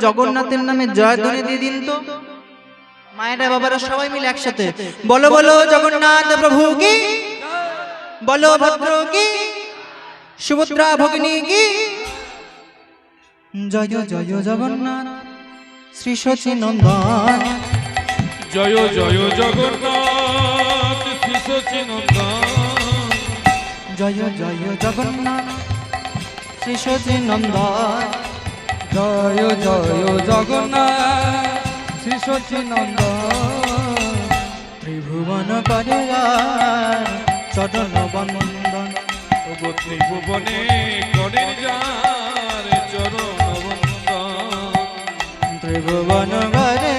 জগন্নাথের নামে জয়ধ্বনি দিয়ে দিন তো। মায়েরা বাবারা সবাই মিলে একসাথে বলো বলো জগন্নাথ প্রভু কি, বলো ভদ্র কি, সুভদ্রা ভগিনী কি। জয় জয় জগন্নাথ শ্রী সচিনন্দন, জয় জয় জগন্নাথ শ্রী সচিনন্দন, জয় জয় জগন্নাথ শ্রী সচিনন্দন, জয় জয় জগন্নাথ শ্রী সচিনন্দন। ত্রিভুবন করে চরণ বন্দন, ওগো ত্রিভুবনে করেন যার চরণ বন্দন, ত্রিভুবন করে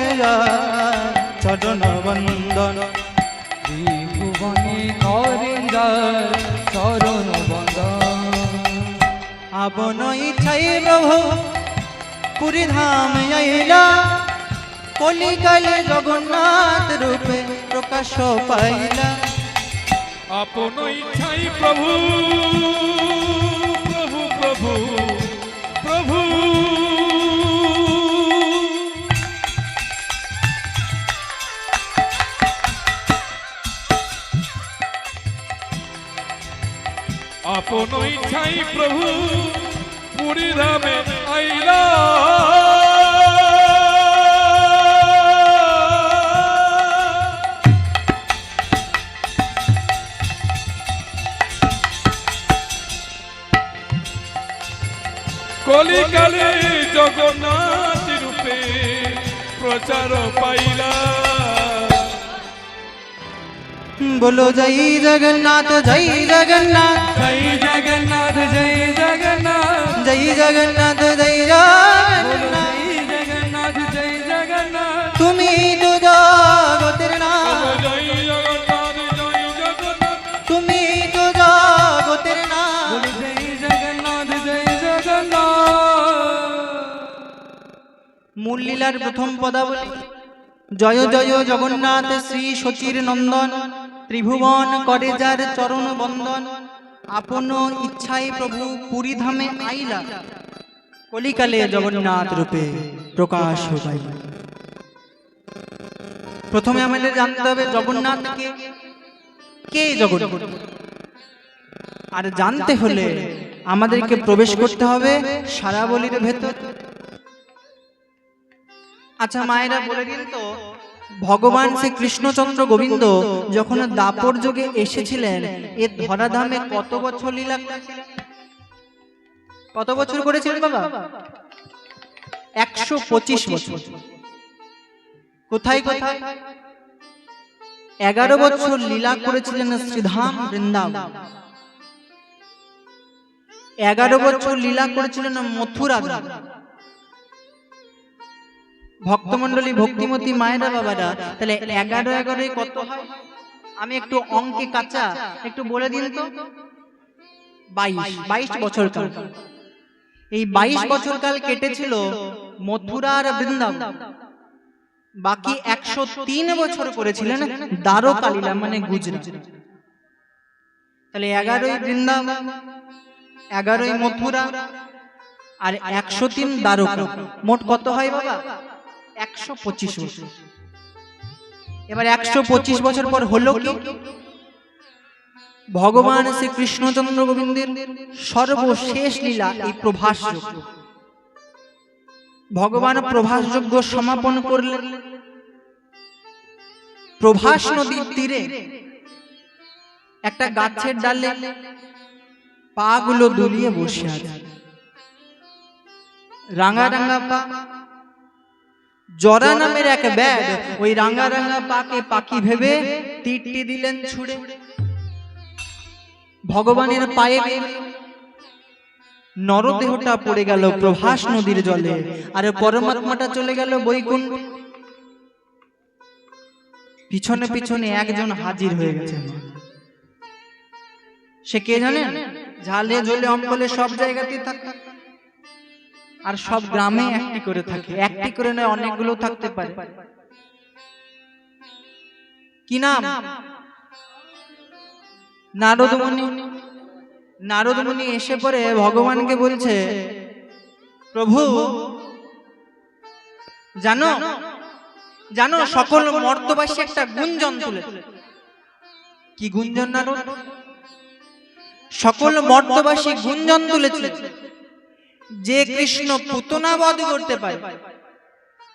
চরণ বন্দন, ত্রিভুবনে করেন যার চরণ বন্দন। আপন ইচ্ছাই প্রভু পুরী ধাম আইলা, কলিকালে জগন্নাথ রূপে প্রকাশ পাইলা। আপন ইচ্ছাই প্রভু প্রভু প্রভু প্রভু, আপন ইচ্ছাই প্রভু পুরী ধামে আইলা। কলিকালে জগন্নাথ রূপে প্রচার পাইলা। বলো জয় জগন্নাথ জয় জগন্নাথ, জয় জগন্নাথ জয় জগন্নাথ, জয় জগন্নাথ জয় জগন্নাথ। জয় জগন্নাথ জয় জগন্নাথ। তুমি তো জগতের নাথ, জয় জগন্নাথ জয় জগন্নাথ, তুমি তো জগতের নাথ। জয় জগন্নাথ জয় জগন্নাথ। মূল লীলার প্রথম পদাবলী জয় জয় জগন্নাথ শ্রী সচির নন্দন, ত্রিভুবন করে যার চরণ বন্দন। আপন ইচ্ছায় প্রভু পুরী ধামে আইলা, কলিকালে জগন্নাথ রূপে প্রকাশ পাইলা। প্রথমে আমাদের জানতে হবে জগন্নাথ কে, কে জগন্নাথ। আর জানতে হলে আমাদেরকে প্রবেশ করতে হবে সারাবলির ভেতর। আচ্ছা মায়েরা বলে দিন তো, ভগবান শ্রী কৃষ্ণচন্দ্র গোবিন্দ যখন দাপর যুগে এসেছিলেন এ ধরাধামে কত বছর লীলা করেছিলেন? কত বছর করেছিলেন বাবা? 125 বছর। কোথায় কোথায়? 11 বছর লীলা করেছিলেন শ্রীধাম বৃন্দাবন, 11 বছর লীলা করেছিলেন মথুরা। ভক্তমন্ডলী ভক্তিমতী মায়েরা বাবারা, তাহলে 11 কত হয়? আমি একটু অঙ্কে কাঁচা, একটু বলে দিন তো। 22 বছর কাল। এই 22 বছর কাল কেটেছিল মথুরা আর বৃন্দাবন। বাকি 103 বছর করেছিলেন দ্বারকা লীলা, মানে গুজরাট। তাহলে 11 বৃন্দাবন, 11 মথুরা আর 103 দ্বারকা, মোট কত হয় বাবা? 125 বছর। এবার 125 বছর পর হলো কি? ভগবান শ্রী কৃষ্ণচন্দ্র গোবিন্দের সর্বশেষ লীলা এই প্রভাস যজ্ঞ। ভগবান প্রভাস যজ্ঞ সমাপন করলেন। প্রভাস নদীর তীরে একটা গাছের ডালে পা গুলো দুলিয়ে বসে আছে, রাঙা রাঙা পা। জরা নামের এক ব্যাগ ওই রাঙা রাঙা পাকে পাখি ভেবে তীরটি দিলেন ছুড়ে। ভগবানের পায়ে নরদেহটা পড়ে গেল প্রভাস নদীর জলে, আর পরমাত্মাটা চলে গেল বৈকুণ্ঠ। পিছনে পিছনে একজন হাজির হয়ে গেছে। সে কে জানেন? ঝালে ঝোলে অম্বলে সব জায়গাতেই থাকে, আর সব গ্রামে একটি করে থাকে। একটি করে নয়, অনেকগুলো থাকতে পারে। কি নাম? নারদ মুনি। নারদ মুনি এসে পরে ভগবানকে বলছে, প্রভু জানো জানো সকল মর্তবাসী একটা গুঞ্জন তুলে, কি গুঞ্জন না সকল মর্তবাসী গুঞ্জন তুলেছিল যে কৃষ্ণ পুতনা বধ করতে পারে,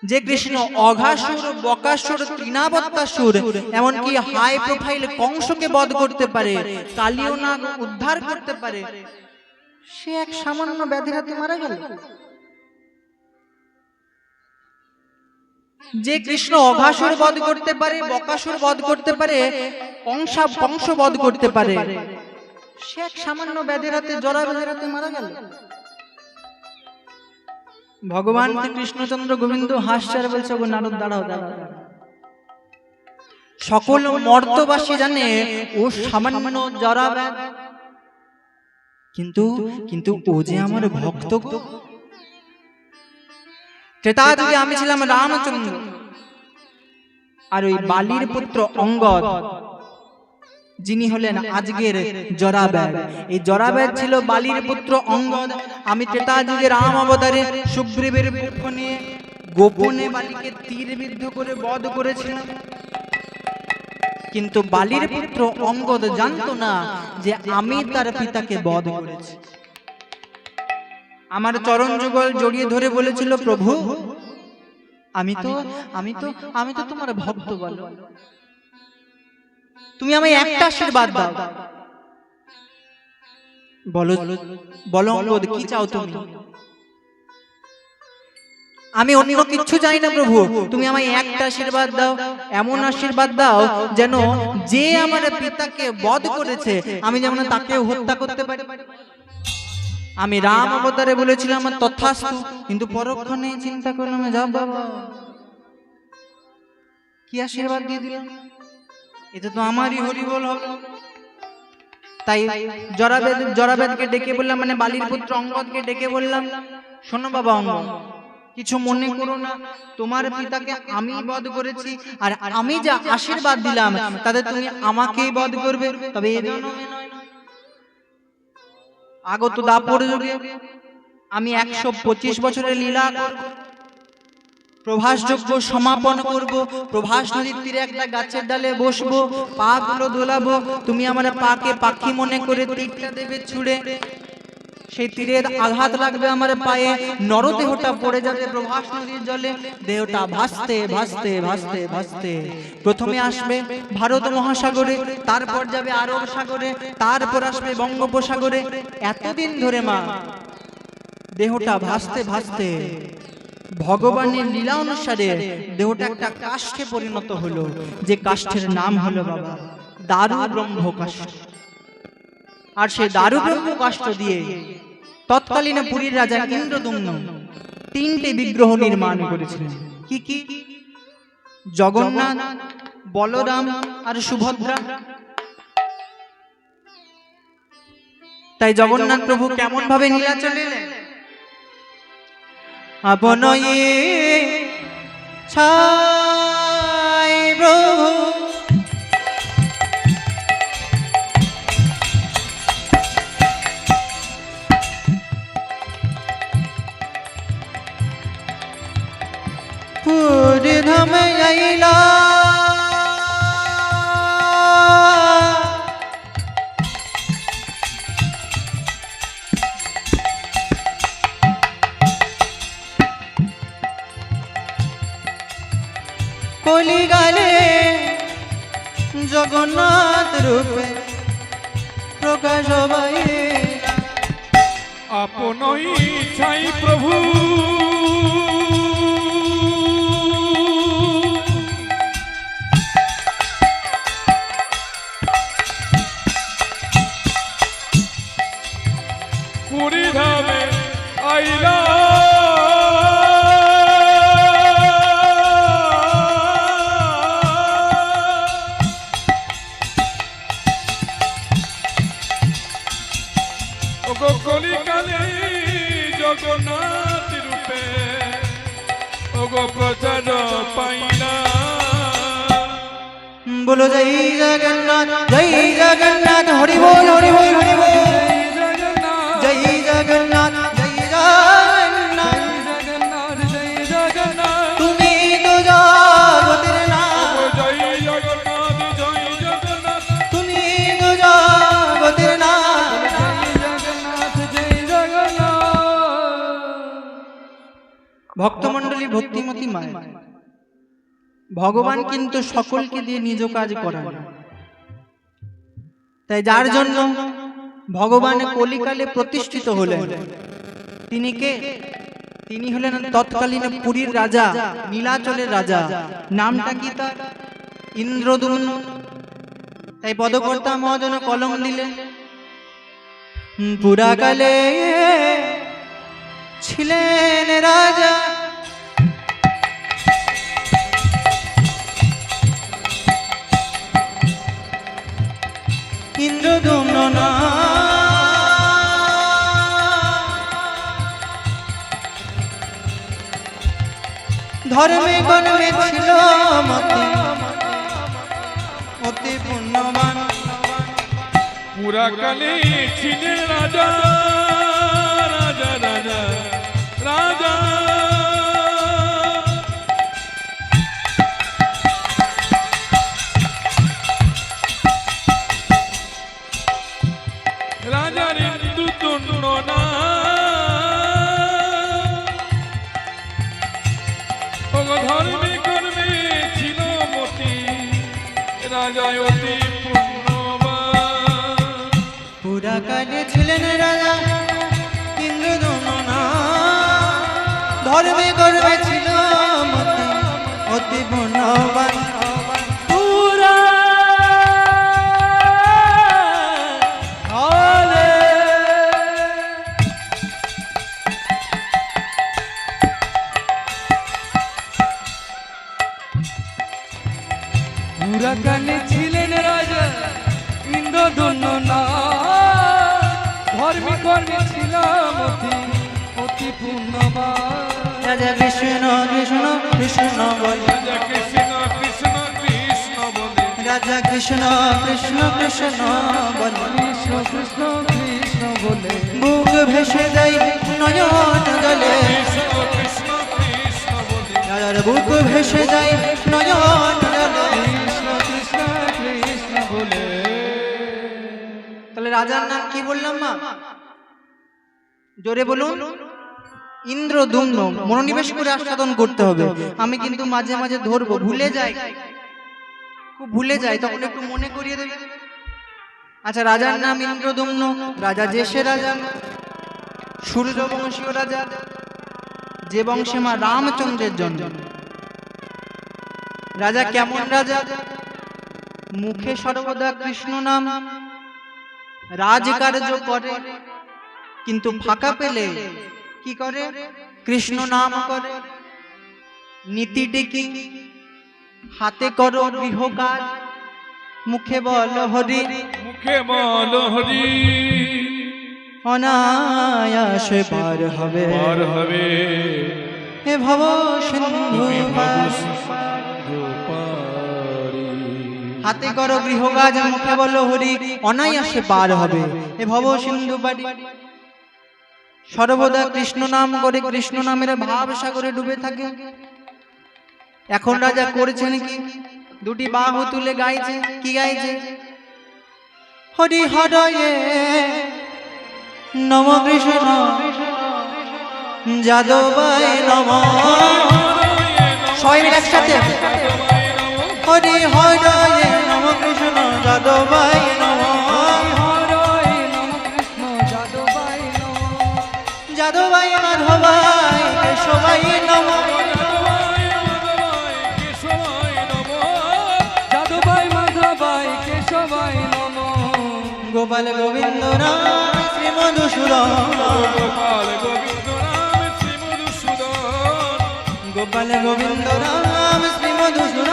যে কৃষ্ণ অঘাসুর, বকাসুর, তৃণাবত্তাসুর, এমনকি হাই প্রোফাইল কংসকে বধ করতে পারে, কালীয় নাগ উদ্ধার করতে পারে, সে এক সামান্য ব্যাধির হাতে মারা গেল। যে কৃষ্ণ অঘাসুর বধ করতে পারে, বকাসুর বধ করতে পারে, কংস বধ করতে পারে, সে এক সামান্য ব্যাধির হাতে, জরাবেদের হাতে মারা গেল। ভগবান কৃষ্ণচন্দ্র গোবিন্দ হাসছে আর বলছে, গো নারদ দাঁড়াও দাঁড়াও, সকল মর্তবাসী জানে ও সামান্য জরাবেদ, কিন্তু কিন্তু ও যে আমার ভক্ত। ত্রেতাযুগে আমি ছিলাম রামচন্দ্র, আর ওই বালির পুত্র অঙ্গদ যিনি হলেন আজকের জরাবেদ, এই জরাবেদ ছিল বালির পুত্র অঙ্গদ। আমি ত্রেতাযুগে রাম অবতারে সুগ্রীবের পক্ষ নিয়ে গোপনে বালিকে তীরবিদ্ধ করে বধ করেছিলাম, কিন্তু বালির পুত্র অঙ্গদ জানতো না যে আমি তার পিতাকে বধ করেছি। আমার চরণ যুগল জড়িয়ে ধরে বলেছিল, প্রভু আমি তো তোমার ভক্ত, বলো তুমি আমায় একটা আশীর্বাদ দাও, বলো বলো অঙ্গদ কি চাও তুমি? আমি অন্য কিছু চাই না প্রভু, তুমি আমায় একটা আশীর্বাদ দাও, এমন আশীর্বাদ দাও যেন যে আমার পিতাকে বধ করেছে আমি যেমন তাকে হত্যা করতে পারি। আমি রাম অবতারে বলেছিলাম তথাস্তু, কিন্তু পরক্ষণে চিন্তা করলাম, যা বাবা কি আশীর্বাদ দিয়ে দিলাম, এটা তো আমারই হরিবোল হবে। তাই জরাবেদকে ডেকে বললাম, মানে বালির পুত্র অঙ্গদকে ডেকে বললাম, শোনো বাবা অঙ্গদ, কিছু মনে করো না, তোমার পিতাকে আমি বধ করেছি, আর আমি যা আশীর্বাদ দিলাম তাতে তুমি আমাকেই বধ করবে, তবে এ জন্মে নয়, আগত দাপর যুগে আমি 125 বছরের লীলা করব, প্রভাস যজ্ঞ সমাপন করব, প্রভাস নদীর তীরে একটা গাছের ডালে বসবো, পা গুলো দোলাবো, তুমি আমার পাকে পাখি মনে করে তীরটা দেবে ছুড়ে, সেই তীরের আঘাত লাগবে আমার পায়ে, নরদেহটা পড়ে যাবে প্রভাস নদীর জলে, দেহটা ভাসতে ভাসতে ভাসতে ভাসতে প্রথমে আসবে ভারত মহাসাগরে, তারপর যাবে আরব সাগরে, তারপর আসবে বঙ্গোপসাগরে। এতদিন ধরে মা দেহটা ভাসতে ভাসতে ভগবানের লীলা অনুসারে দেহটা একটা কাষ্ঠে পরিণত হলো, যে কাষ্ঠের নাম হলো বাবা দারু ব্রহ্ম কাষ্ঠ। আর সেই দারু ব্রহ্ম কাষ্ঠ দিয়ে তৎকালীন পুরীর রাজা ইন্দ্রদম্ন 3টে বিগ্রহ নির্মাণ করেছিলেন। কি কি? জগন্নাথ, বলরাম আর সুভদ্রা। তাই জগন্নাথ প্রভু কেমন ভাবে নীলাচলে এলেন? আপনয়ে ছাই প্রভু পুরী ধামে আইলা, কলিকালে জগন্নাথ রূপে প্রকাশ পাইলা, আপন ইচ্ছাই প্রভু পুরী ধামে আইলা, কলিকালে জগন্নাথ রূপে ওগো প্রচার পাইলা। বলো জয় জগন্নাথ, জয় জগন্নাথ, হরি বল হরি বল হরি বল, জয় জগন্নাথ, জয় জগন্নাথ, জগন্নাথ জয় জগন্নাথ, তুমি ভক্তমণ্ডলী, ভক্তিমতী মায়ের, ভগবান কিন্তু সকলকে দিয়ে নিজ কাজ করান। তাই যার জন্য ভগবান কলিকালে প্রতিষ্ঠিত হলেন, তিনি কে? তিনি হলেন তৎকালীন পুরীর রাজা, নীলাচলের রাজা। নামটা কি তার? ইন্দ্রদ্যুম্ন। তাই পদকর্তা মহাজন কলম দিলেন, পুরাকালে ছিলেন রাজা ইন্দ্রদ্যুম্ন নাম। ধর্মে কর্মে ছিল মতি, অতি পুণ্যবান। পুরাকালে ছিলেন রাজা রাজা রাজা রাজা, রাজার ইন্দ্রদ্যুম্ন নাম। ধর্মে কর্মে ছিল মতি, রাজা অতি পুণ্যবান। পুরাকালে ছিলেন রাজা ইন্দ্রদ্যুম্ন নাম। ধর্মে কর্মে ছিল মতি, অতি পুণ্যবান। পুরাকালে ছিলেন রাজা ইন্দ্রদ্যুম্ন নাম। ধর্মে কর্মে ছিল মতি, অতি পুণ্যবান। রাজা কৃষ্ণ কৃষ্ণ কৃষ্ণ বলে, রাজা কৃষ্ণ কৃষ্ণ কৃষ্ণ বলে, রাজা কৃষ্ণ কৃষ্ণ কৃষ্ণ বলে, কৃষ্ণ কৃষ্ণ কৃষ্ণ বলে বুক ভেসে যায় নয়ন জলে। কৃষ্ণ কৃষ্ণ কৃষ্ণ বলে, রাজার বুক ভেসে যায় নয়ন জলে। কৃষ্ণ কৃষ্ণ কৃষ্ণ বলে। তাহলে রাজার নাম কি বললাম মা? জোরে বলুন, ইন্দ্রদ্যুম্ন। মনোনিবেশ করে আস্বাদন করতে হবে। আমি কিন্তু মাঝে মাঝে ধরবো, ভুলে যাই, খুব ভুলে যাই, তখন একটু মনে করিয়ে দেবে। আচ্ছা, রাজার নাম ইন্দ্রদ্যুম্ন। রাজা জেসে রাজা, সূর্যবংশীয় রাজা, যে বংশে মা রামচন্দ্রের জন্ম। রাজা কেমন রাজা? মুখে সর্বদা কৃষ্ণ নাম, রাজকার্য করে, কিন্তু ফাঁকা পেলে কি করে? কৃষ্ণ নাম করে। নীতি টেকি, হাতে করো গৃহকাজ, মুখে বল হরি, মুখে বল হরি, অনায়াসে পার হবে, পার হবে হে ভব সিন্ধু পার। সিন্ধু পারি। হাতে করো গৃহকাজ, মুখে বলো হরি, অনায়াসে পার হবে, হে ভব সিন্ধু পারি। সর্বদা কৃষ্ণ নাম করে, কৃষ্ণ নামের ভাব সাগরে ডুবে থাকে। এখন রাজা করেছেন কি? দুটি বাহু তুলে গাইছে। কি গাইছে? হরি হরয়ে নম কৃষ্ণ যাদবায় নম। সবাই মিলে একসাথে, হরি হরয়ে নম কৃষ্ণ যাদবায় নম। হরে নম কৃষ্ণ যাদবায় নম। যাদবায় মাধবায় কেশবায় নম। যাদবায় মাধবায় কেশবায় নম। গোপাল গোবিন্দ রাম শ্রী মধুসূদন। গোপাল গোবিন্দ রাম শ্রী মধুসূদন। গোপাল গোবিন্দ রাম শ্রী মধুসূদন।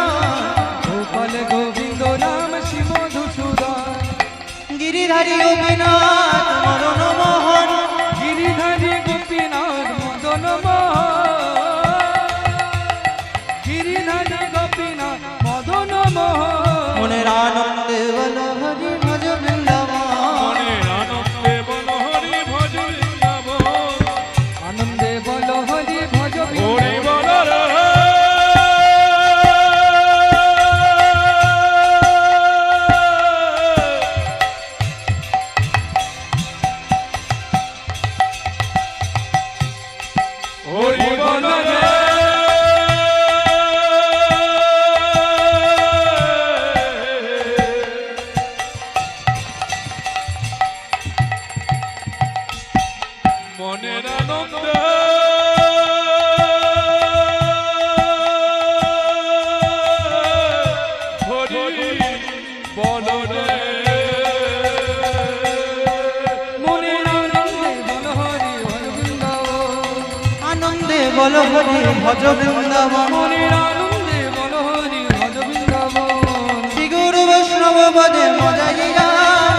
গোপাল গোবিন্দ রাম শ্রী মধুসূদন। গিরিধারী গোপীনাথ মরণ মোহন। গিরিধারী গোপীনাথ মদন মোহন। গিরিধারী গোপীনাথ মদন মোহন। মনের আনন্দে বল হরি ভজ বৃন্দাবন। মনের আনন্দে বল হরি ভজ বৃন্দাবন। আনন্দে বল হরি ভজ হরি বল রে। হরি বল রে। মনের আনন্দে হরি বল রে মনের আনন্দে বল হরি ভজ বৃন্দাবন আনন্দে বল হরি ভজ বৃন্দাবন মনের আনন্দে বল হরি ভজ বৃন্দাবন শ্রী গুরু বৈষ্ণব পদে মজাইয়া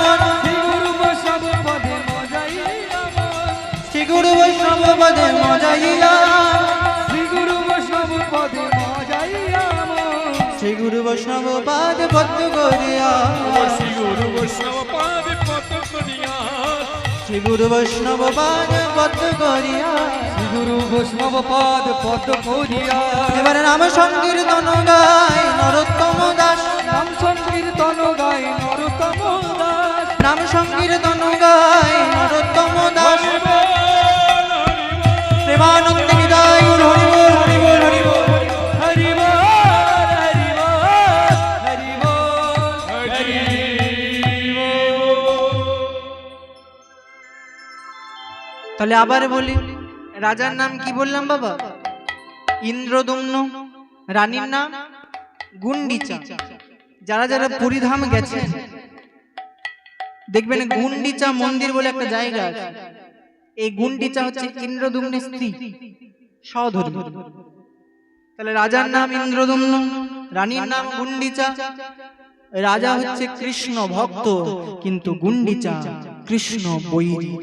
মন শ্রী গুরু বৈষ্ণব পদে মজাই আমার শ্রী গুরু বৈষ্ণব পদে মজাইয়া শ্রী গুরু বৈষ্ণব পদে মজাই আমার শ্রী গুরু বৈষ্ণব পাদ পদ্ম করিয়া শ্রী গুরু বৈষ্ণব পাদে পত করিয়া শ্রী গুরু বৈষ্ণব পাদ পদ্ম করিয়া শ্রী গুরু বৈষ্ণব পদ পদ করিয়া এবারে নাম সংকীর্তন গায় নরোত্তম দাস নাম সংকীর্তন গায় নরোত্তম দাস নাম সংকীর্তন গায় নরোত্তম দাস হরি বল প্রেমানন্দ নিদায় হরি বল হরি বল হরি বল হরি বল হরি বল হরি বল হরি তাহলে আবার বলি রাজার নাম কি বললাম বাবা ইন্দ্রদম্ন রানীর নাম গুন্ডিচা যারা যারা পুরীধাম গেছেন দেখবেন গুন্ডিচা মন্দির বলে একটা জায়গা আছে এই গুন্ডিচা হচ্ছে ইন্দ্রদম্নের স্ত্রী সহধর্মী তাহলে রাজার নাম ইন্দ্রদম্ন রানীর নাম গুন্ডিচা রাজা হচ্ছে কৃষ্ণ ভক্ত কিন্তু গুন্ডিচা কৃষ্ণ বৈরী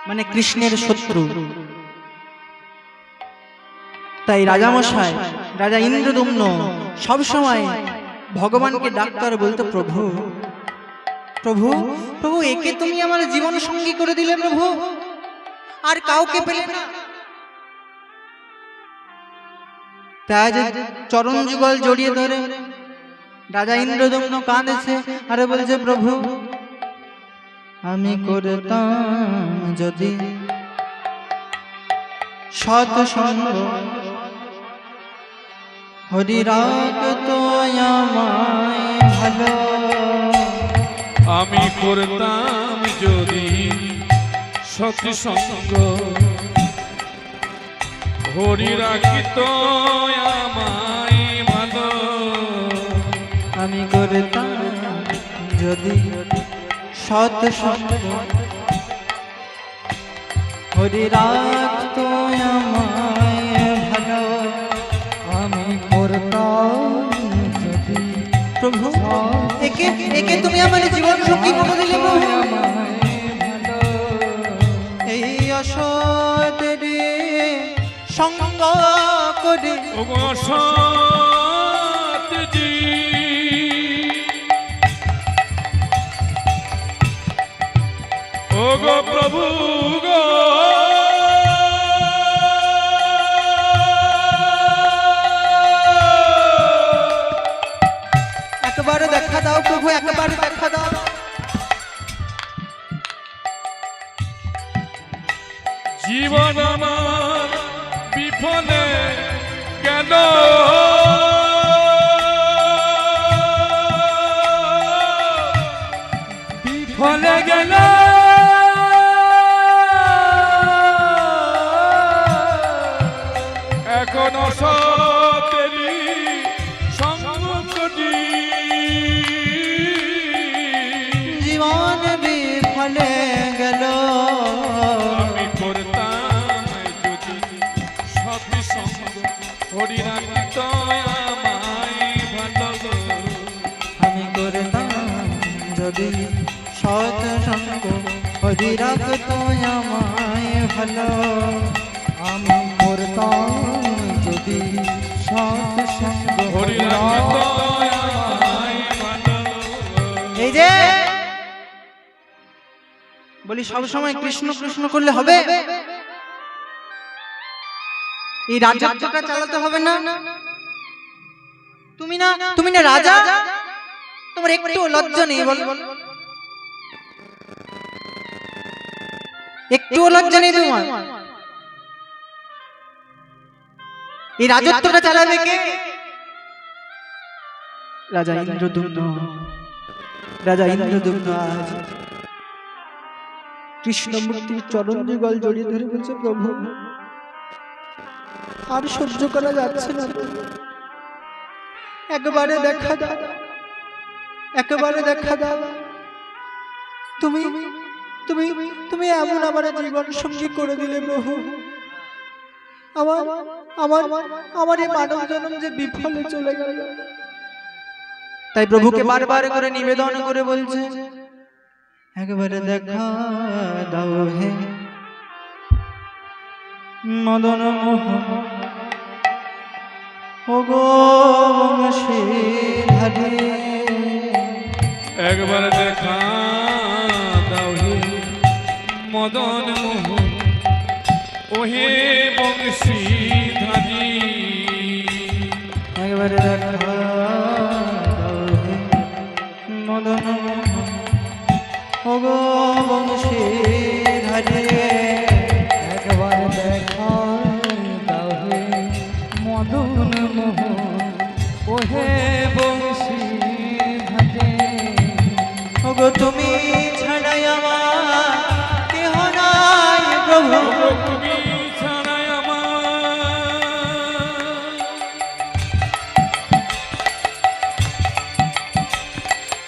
মানে কৃষ্ণের শত্রু তাই রাজামশাই রাজা ইন্দ্রদম্ন সব সময় ভগবানকে ডাক্তার বলতো প্রভু প্রভু প্রভু একে তুমি আমার জীবন সঙ্গী করে দিলে প্রভু আর কাউকে পেলে না তাই যে চরণ যুগল জড়িয়ে ধরে রাজা ইন্দ্রদম্ন কাঁদেছে আর বলছে প্রভু আমি করতাম যদি সৎ সঙ্গ হরি রাখত আমায় ভালো আমি করতাম যদি সৎসঙ্গ হরি রাখিত আমায় ভালো আমি করতাম যদি সৎ সঙ্গ হরি রাখত আমায় ভালো আমি করতাম যদি প্রভু একে একে তুমি আমার জীবন সঙ্গী করে দিলে প্রভু এই অসতের সঙ্গ করে ওগো সত্যজি ওগো প্রভু গো একবার দেখা দাও প্রভু একবার দেখা দাও জীবন আমার বিফলে কেন ফলে গেল এখন সতেরি সংকটি জীবন বিফলে গেল আমি করতাম যদি সৎসঙ্গ হরি রাখিত আমায় ভালো আমি করতাম যদি সৎ সঙ্গ হরি রাখত আমায় ভালো আমি করতাম যদি সৎ সঙ্গ হরি রাখিত আমায় ভালো এই যে বলি সব সময় কৃষ্ণ কৃষ্ণ করলে হবে এই রাজত্বটা চালাতে হবে না তুমি না রাজা তোমার একটু লজ্জা নেই বল একটু লজ্জা নেই তোমার এই রাজত্বটা চালাবে কে রাজা ইন্দ্রদুম্ন আজ কৃষ্ণমূর্তির চরণ যুগল জড়িয়ে ধরে বলছে, প্রভু আর সহ্য করা যাচ্ছে না, একবারে দেখা দাও, একেবারে দেখা দাও। তুমি তুমি তুমি এমন আমার জীবন সঙ্গী করে দিলে প্রভু, আমার আমার আমার এই মানব জন্ম যে বিফলে চলে গেল। তাই প্রভুকে বারবার করে নিবেদন করে বলছে, একবারে দেখা দাও হে মদন মোহন, ও গো বংশীধারী। একবার দেখা দাও হে মদন মোহন, ওহে বংশীধারী। একবারে দেখা দাও হে মদন মোহন, ও গো বংশীধারী। একবার দেখা দাও হে মদন মোহন, ওহে বংশীধারী। ওগো তুমি ছাড়াই আমার কেহ নাই প্রভু, তুমি ছাড়াই আমার,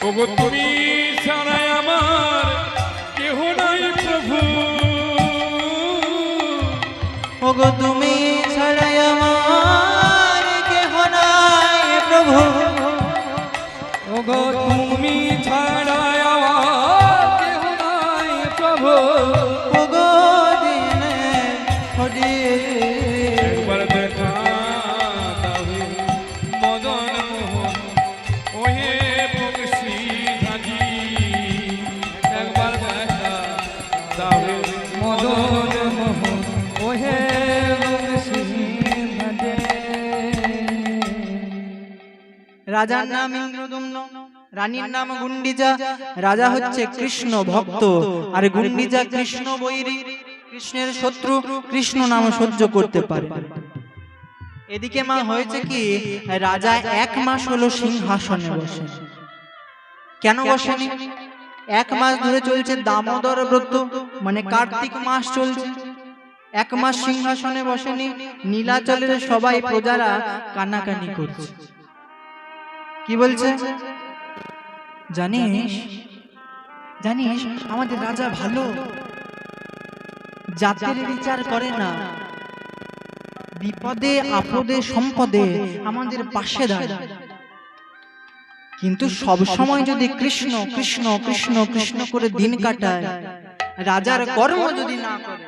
ওগো তুমি ছাড়াই আমার কেহ নাই প্রভু। ওগো তুমি ছাড়াই আমার কেহ নাই প্রভু, ওগো তুমি ছাড়া আমার কেহ নাই প্রভু। ওগো দিনে হরি। একবার দেখা দাও হে মদন মোহন, ওহে বংশীধারী। একবার দেখা দাও হে মদন মোহন, ওহে বংশীধারী। রাজার নাম ইন্দ্রদম্ন, রানীর নাম গুন্ডিজা। রাজা হচ্ছে কৃষ্ণ ভক্ত, আর গুন্ডিজা কৃষ্ণ বৈরী, কৃষ্ণের শত্রু, কৃষ্ণ নাম সহ্য করতে পারে। এদিকে মা হয়েছে কি, রাজা 1 মাস হলো সিংহাসনে বসে। কেন বসেনি? 1 মাস ধরে চলছে দামোদর ব্রত, মানে কার্তিক মাস চলছে। 1 মাস সিংহাসনে বসেনি। নীলাচলের সবাই প্রজারা কানাকানি করছে। কি বলছে? জানিস জানিস আমাদের রাজা ভালো, জাতের বিচার করে না, বিপদে আপদে সম্পদে আমাদের পাশে দাঁড়ায়। কিন্তু সব সময় যদি কৃষ্ণ কৃষ্ণ কৃষ্ণ কৃষ্ণ করে দিন কাটায়, রাজার কর্ম যদি না করে,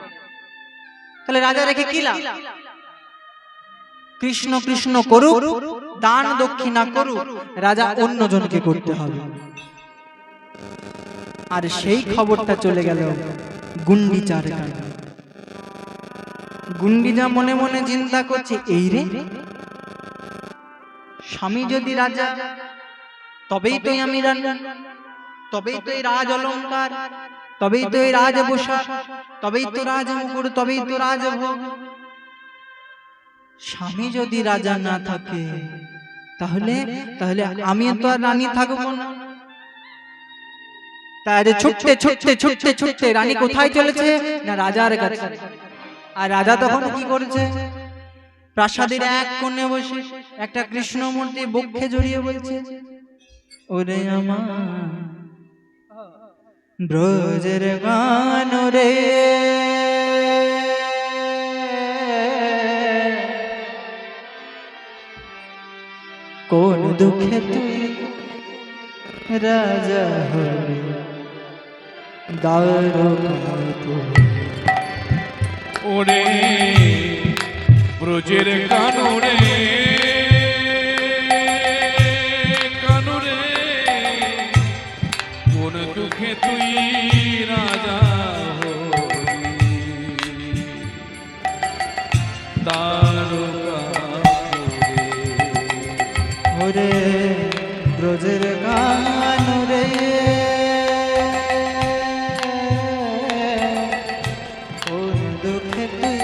তাহলে রাজা রেখে কি লাভ? কৃষ্ণ কৃষ্ণ করুক, দান দক্ষিণা করুক, রাজা অন্যজনকে করতে হবে। আর সেই খবরটা চলে গেল গুন্ডিচার কানে। গুন্ডিজা মনে মনে চিন্তা করছে, এই রে স্বামী যদি রাজা, তবেই তো আমি রানী, তবেই তো এই রাজ অলঙ্কার, তবেই তো এই রাজভূষা, তবেই তো রাজমুকুট, তবেই তো রাজভোগ। স্বামী যদি রাজা না থাকে, তাহলে তাহলে আমি তো আর রানী থাকবো না। তাই ছুটতে ছুটতে ছুটতে ছুটতে রানী কোথায় চলেছে না, রাজার কাছে। আর রাজা তখন কি করেছে? প্রাসাদের এক কোণে বসে একটা কৃষ্ণ মূর্তি বক্ষে জড়িয়ে বলছে, ওরে আমার ব্রজের গান রে, কোন দুঃখে তুই রাজা হবি, ওরে ব্রজের কানুরে কানুরে, কোন দুঃখে তুই রাজা হবি, ওরে ব্রজের গান রে, কোন দুঃখে তুই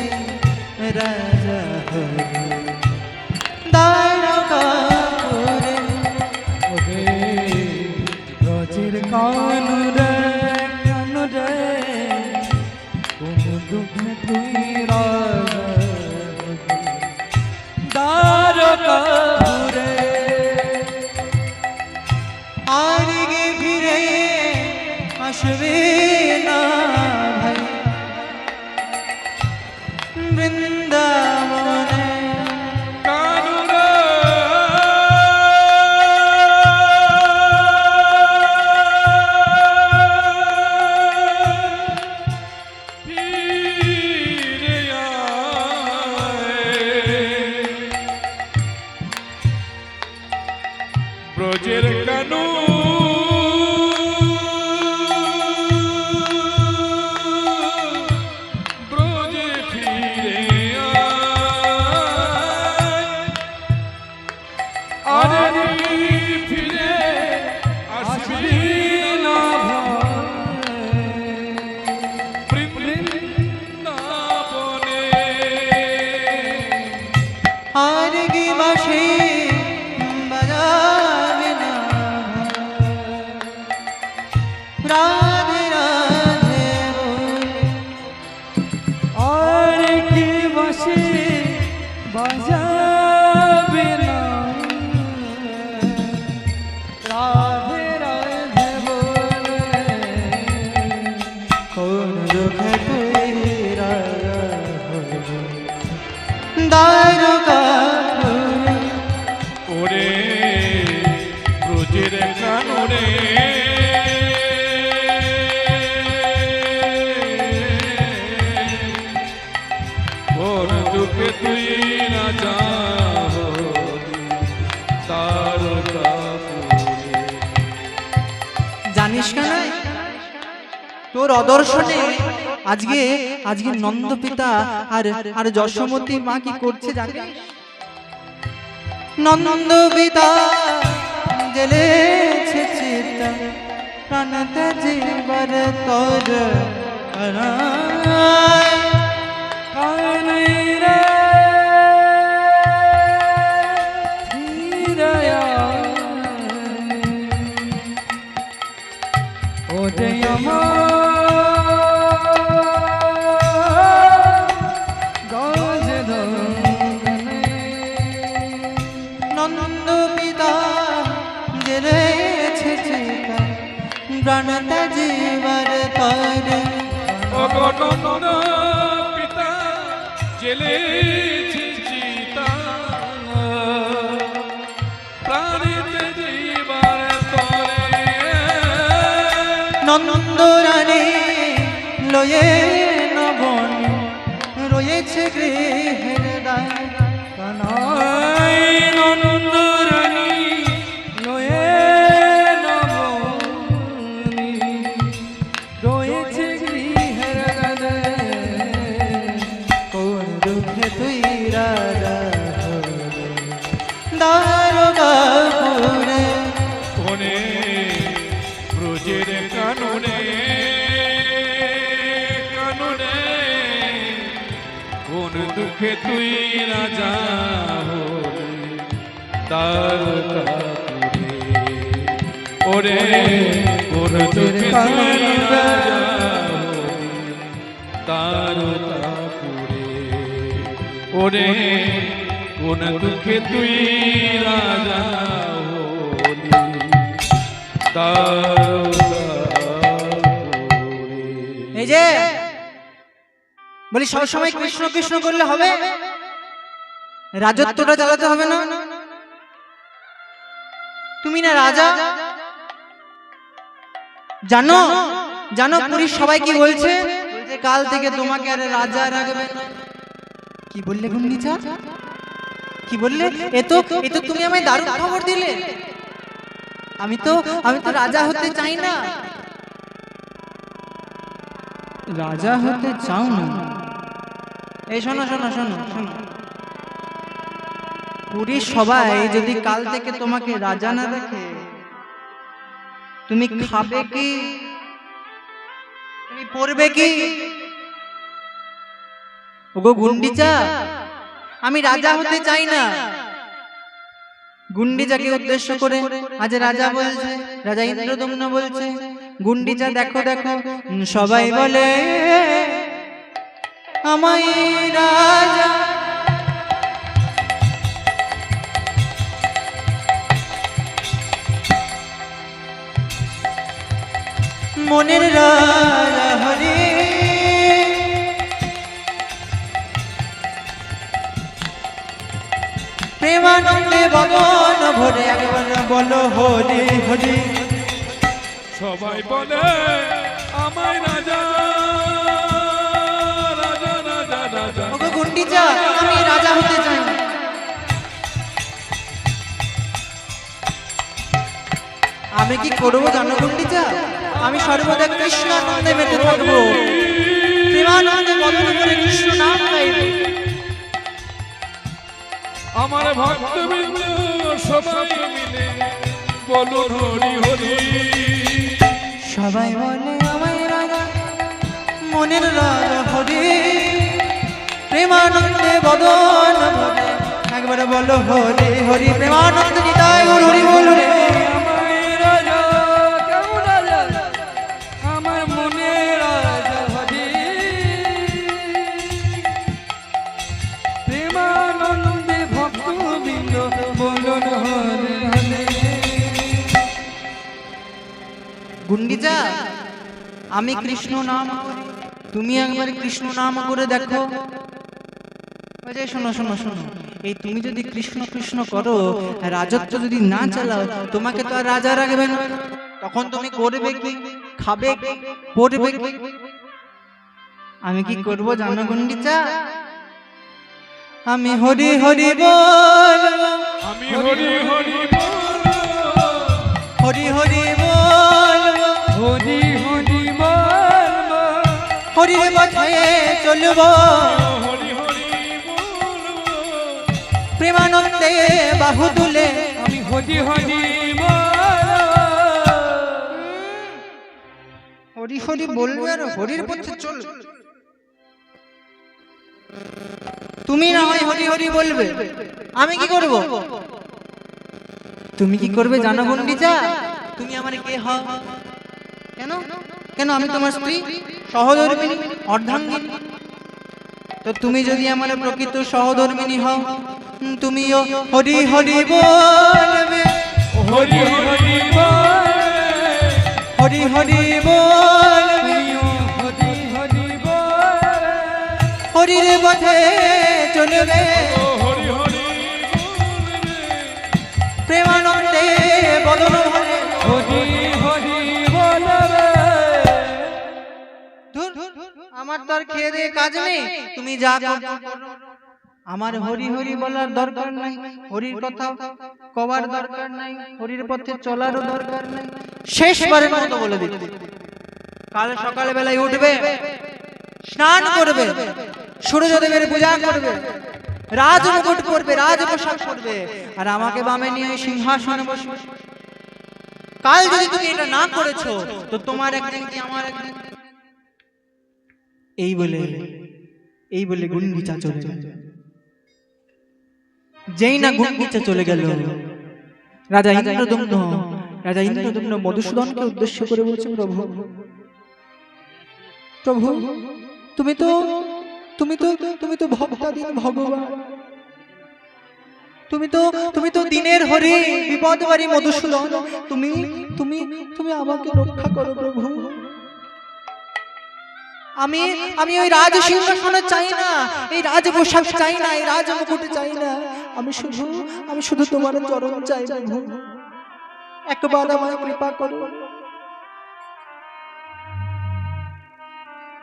রাজা হবি, দ্বারকাপুরে। ওরে ব্রজের কানুরে কানুরে, দুঃখে তুই রাজা দ্বারকাপুরে আর গে ফিরে আসবে না ভাই বৃন্দাবনে। কানুরা ফিরে আয়, ব্রজের কানু ব্রজে ফিরে আয়, আরে ফিরে আসবি না বৃন্দাবনে। আর গে বাসে বাজাবে না রাধে রাধে বলে। আর কি বাসে বাজাবে না রাধে রাধে বলে কোন দুঃখে তুই রাজা হবি দ্বারকাপুরে। ওরে ব্রজের কানরে ওর দুঃখে তুই রাজা হবি দ্বারকাপুরে। জানিস কেন তোর অদর্শনে আজকে আজকে নন্দ পিতা আর আর যশোমতী মা কি করছে জানিস? নন্দ পিতা জেলেছে চিতা প্রাণতে জীবর তোর কানায়। কানাই রে ফিরায়া ও যে আমার গজ ধনে নন্দ পিতা জেলেছে চিতা প্রাণতে জীবর তোর। অগণন পিতা জেলে চিতা প্রাণিতে জীবার তরে নন্দ রানী লয়ে নবন রয়েছে গৃহের দ্বার। কানাই নন্দ রানী লয়ে নবনী রয়েছে গৃহের গাদে কোন দুঃখে তুই রাজা হবি দ্বারকাপুরে। কোনে ব্রজের কাননে কাননে কোন দুঃখে তুই রাজা হবি দ্বারকাপুরে। ওরে কোন দুঃখে তুই রাজা হবি দ্বারকাপুরে। ওরে কোন দুঃখে তুই রাজা হলি দ্বারকাপুরে। এই যে বলি সবসময় কৃষ্ণ কৃষ্ণ করলে হবে? রাজত্বটা চালাতে হবে না? তুমি না রাজা, জানো জানো পুরীর সবাই কি বলছে? বলছে কাল থেকে তোমাকে আর রাজা রাখবে না। কি বললে গুন্ডিচা? কি বললে? এ তো তুমি আমায় দারুণ খবর দিলে। আমি তো রাজা হতে চাই না। রাজা হতে চাও না? এই শোনো শোনো শোনো শোনো, পুরীর সবাই যদি কাল থেকে তোমাকে রাজা না দেখে, তুমি খাবে কি? তুমি পড়বে কি? ওগো গুন্ডিচা, আমি রাজা হতে চাই না। গুন্ডিচাকে উদ্দেশ্য করে আজ রাজা বলছে, রাজা ইন্দ্রদম্ন বলছে, গুন্ডিচা দেখো দেখো সবাই বলে আমায় রাজা মনের রাজা হরে প্রেমানন্দে বদন ভরে একবার বলো হরি হরি। সবাই বলে আমায় রাজা রাজা রাজা রাজা। ওগো গুন্ডিচা আমি রাজা হতে চাই। আমি কি করবো জানো গুন্ডিচা? আমি সর্বদা কৃষ্ণ আনন্দে মেতে থাকবো, প্রেমানন্দে বদন করে কৃষ্ণ নাম গাইবো। আমার ভক্তবৃন্দ সবাই মিলে বলুন হরি হরি। সবাই বলে আমায় রাজা মনের রাজা হরি প্রেমানন্দে বদন ভরে একবার বলো হরি হরি। প্রেমানন্দ নিতাই গৌর হরি বল রে। আমায় রাজা কেমন রাজা আমার মনে রাজা হরি প্রেমানন্দে ভক্তবৃন্দ বলুন হরে হরে। গুন্ডিচা আমি কৃষ্ণ নাম করি, তুমি একবার কৃষ্ণ নাম করে দেখো। ওই যে শোনো শোনো শোনো, এই তুমি যদি কৃষ্ণ কৃষ্ণ করো, রাজত্ব যদি না চালাও, তোমাকে তো আর রাজা রাখবে না। তখন তুমি করবে কি, খাবে কি, পড়বে কি? আমি কি করব জানো গুন্ডিচা? আমি হরি হরি বলবো, আমি হরি হরি বলবো, হরি হরি বলবো, হরি হরি বলবো হরির পথে চলবো, হরি হরি বলবো। প্রেমানন্দে বাহু তুলে। আমি হরি হরি বলবো হরি হরি বলবে আর হরির পথে চলবে। তুমি না হয় হরি হরি বলবে, আমি কি করব? তুমি কি করবে জানো গুন্ডিচা? তুমি আমার কে হও? কেন কেন আমি তোমার স্ত্রী, সহধর্মিনী, অর্ধাঙ্গিনী। তো তুমি যদি আমার প্রকৃত সহধর্মিনী হও, তুমিও হরি হরি বলবে, হরি হরি বলবে, হরি হরি বলবে, হরি হরি বলবে হরির পথে চলবে, হরি হরি বলবে। প্রেমানন্দে বদন ভরে। হরি হরি বলবে ধুর, আমার তো আর খেয়ে দিয়ে কাজ নেই, তুমি যা করো করো। আমার হরি হরি বলার দরকার নাই, হরির কথা কবার দরকার নাই, হরির পথে চলারও দরকার নাই। শেষবারের মতো বলে দিচ্ছি, কাল সকাল বেলায় উঠবে, স্নান করবে, সূর্যদেবের পূজা করবে, রাজ মুকুট পরবে, রাজ পোশাক পরবে, আর আমাকে বামে নিয়ে সিংহাসনে বসবে। কাল যদি তুমি এটা না করেছো, তো তোমার একদিন কি আমার একদিন। এই বলে গুন্ডিচা চলে গেল। যেই না গুন্ডিচা চলে গেল, রাজা ইন্দ্রদম্ন মধুসূদনকে উদ্দেশ্য করে বলছেন, প্রভু প্রভু তুমি তো ভক্তাধীন ভগবান, তুমি তো দিনের হরি, বিপদবারী মধুসূদন, তুমি আমাকে রক্ষা করো প্রভু। আমি ওই রাজ সিংহাসন চাই না, এই রাজ পোশাক চাই না, এই রাজ মুকুট চাই না। আমি শুধু তোমার চরণ চাই প্রভু, একবার আমায় কৃপা করো।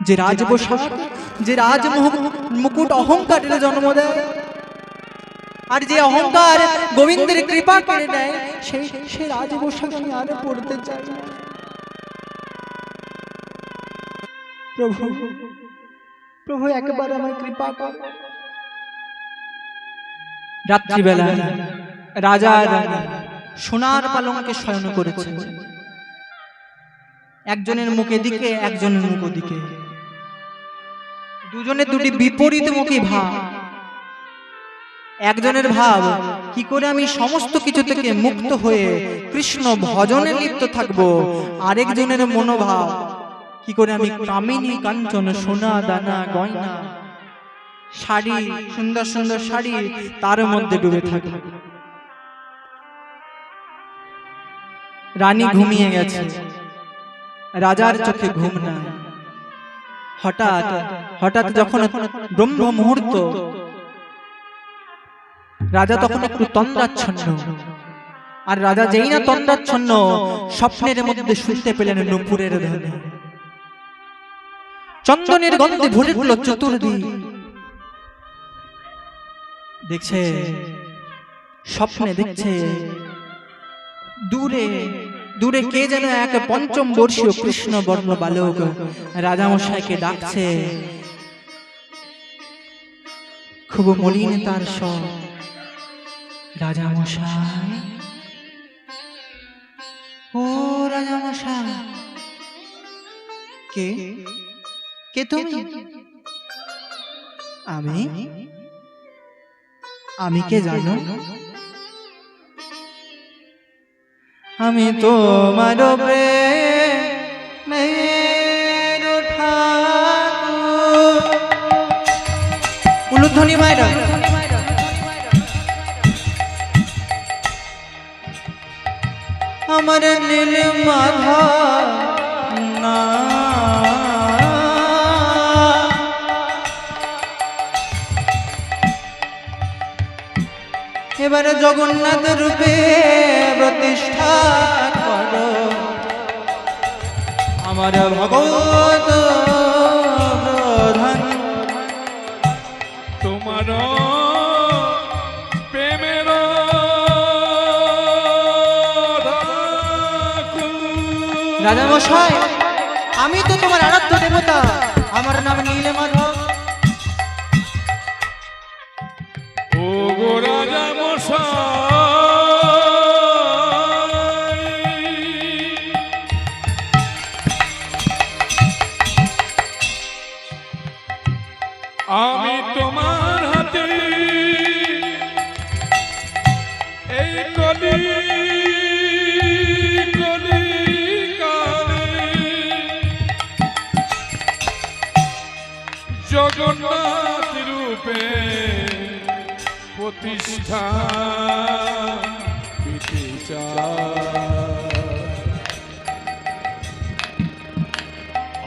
যে রাজ পোশাক, যে রাজ মুকুট অহংকারের জন্ম দেয়, আর যে অহংকার গোবিন্দের কৃপা করে নেয়, সেই রাজ পোশাক আমি আর পড়তে চাই না প্রভু। প্রভু একবার আমায় কৃপা করো। রাত্রিবেলা রাজা রানী সোনার পালঙ্কে শয়ন করেছে, একজনের মুখে দিকে একজনের মুখ দিকে, দুজনের দুটি বিপরীতমুখী ভাব। একজনের ভাব, কি করে আমি সমস্ত কিছু থেকে মুক্ত হয়ে কৃষ্ণ ভজনে লিপ্ত থাকবো। আরেকজনের মনোভাব, কি করে আমি কামিনী কাঞ্চন সোনা দানা গয়না শাড়ি, সুন্দর সুন্দর শাড়ি তার মধ্যে ডুবে থাকলো। রানী ঘুমিয়ে গেছে, রাজার চোখে ঘুম নাই। হঠাৎ হঠাৎ যখন ব্রহ্ম মুহূর্ত, রাজা তখন একটু তন্দ্রাচ্ছন্ন। আর রাজা যেই না তন্দ্রাচ্ছন্ন, স্বপ্নের মধ্যে শুনতে পেলেন নূপুরের ধ্বনি। চন্দনের গন্ধে ভরে উঠল চতুর্দিক। দেখছে, স্বপ্নে দেখছে দূরে দূরে কে যেন এক পঞ্চম বর্ষীয় কৃষ্ণ বর্ণ বালক রাজামশাইকে ডাকছে। খুব মলিন তার স্বর, রাজামশাই, ও রাজামশাই। কে কে তুমি? আমি কে জানো? আমি তোমার প্রেমের ঠাকুর। উলুধ্বনি মায়েরা, আমার নীল মাধা না, এবারে জগন্নাথ রূপে প্রতিষ্ঠা করো আমার ভগবত প্রধান। তোমার প্রেমের রাজামশাই, আমি তো তোমার আরাধ্য দেবতা, আমার নাম নীলমাধব। ও গো রাজা মশাই, আমি তোমার হাতে এই কলি কলি কালে জগন্নাথ রূপে প্রতিষ্ঠা পেতে চাই।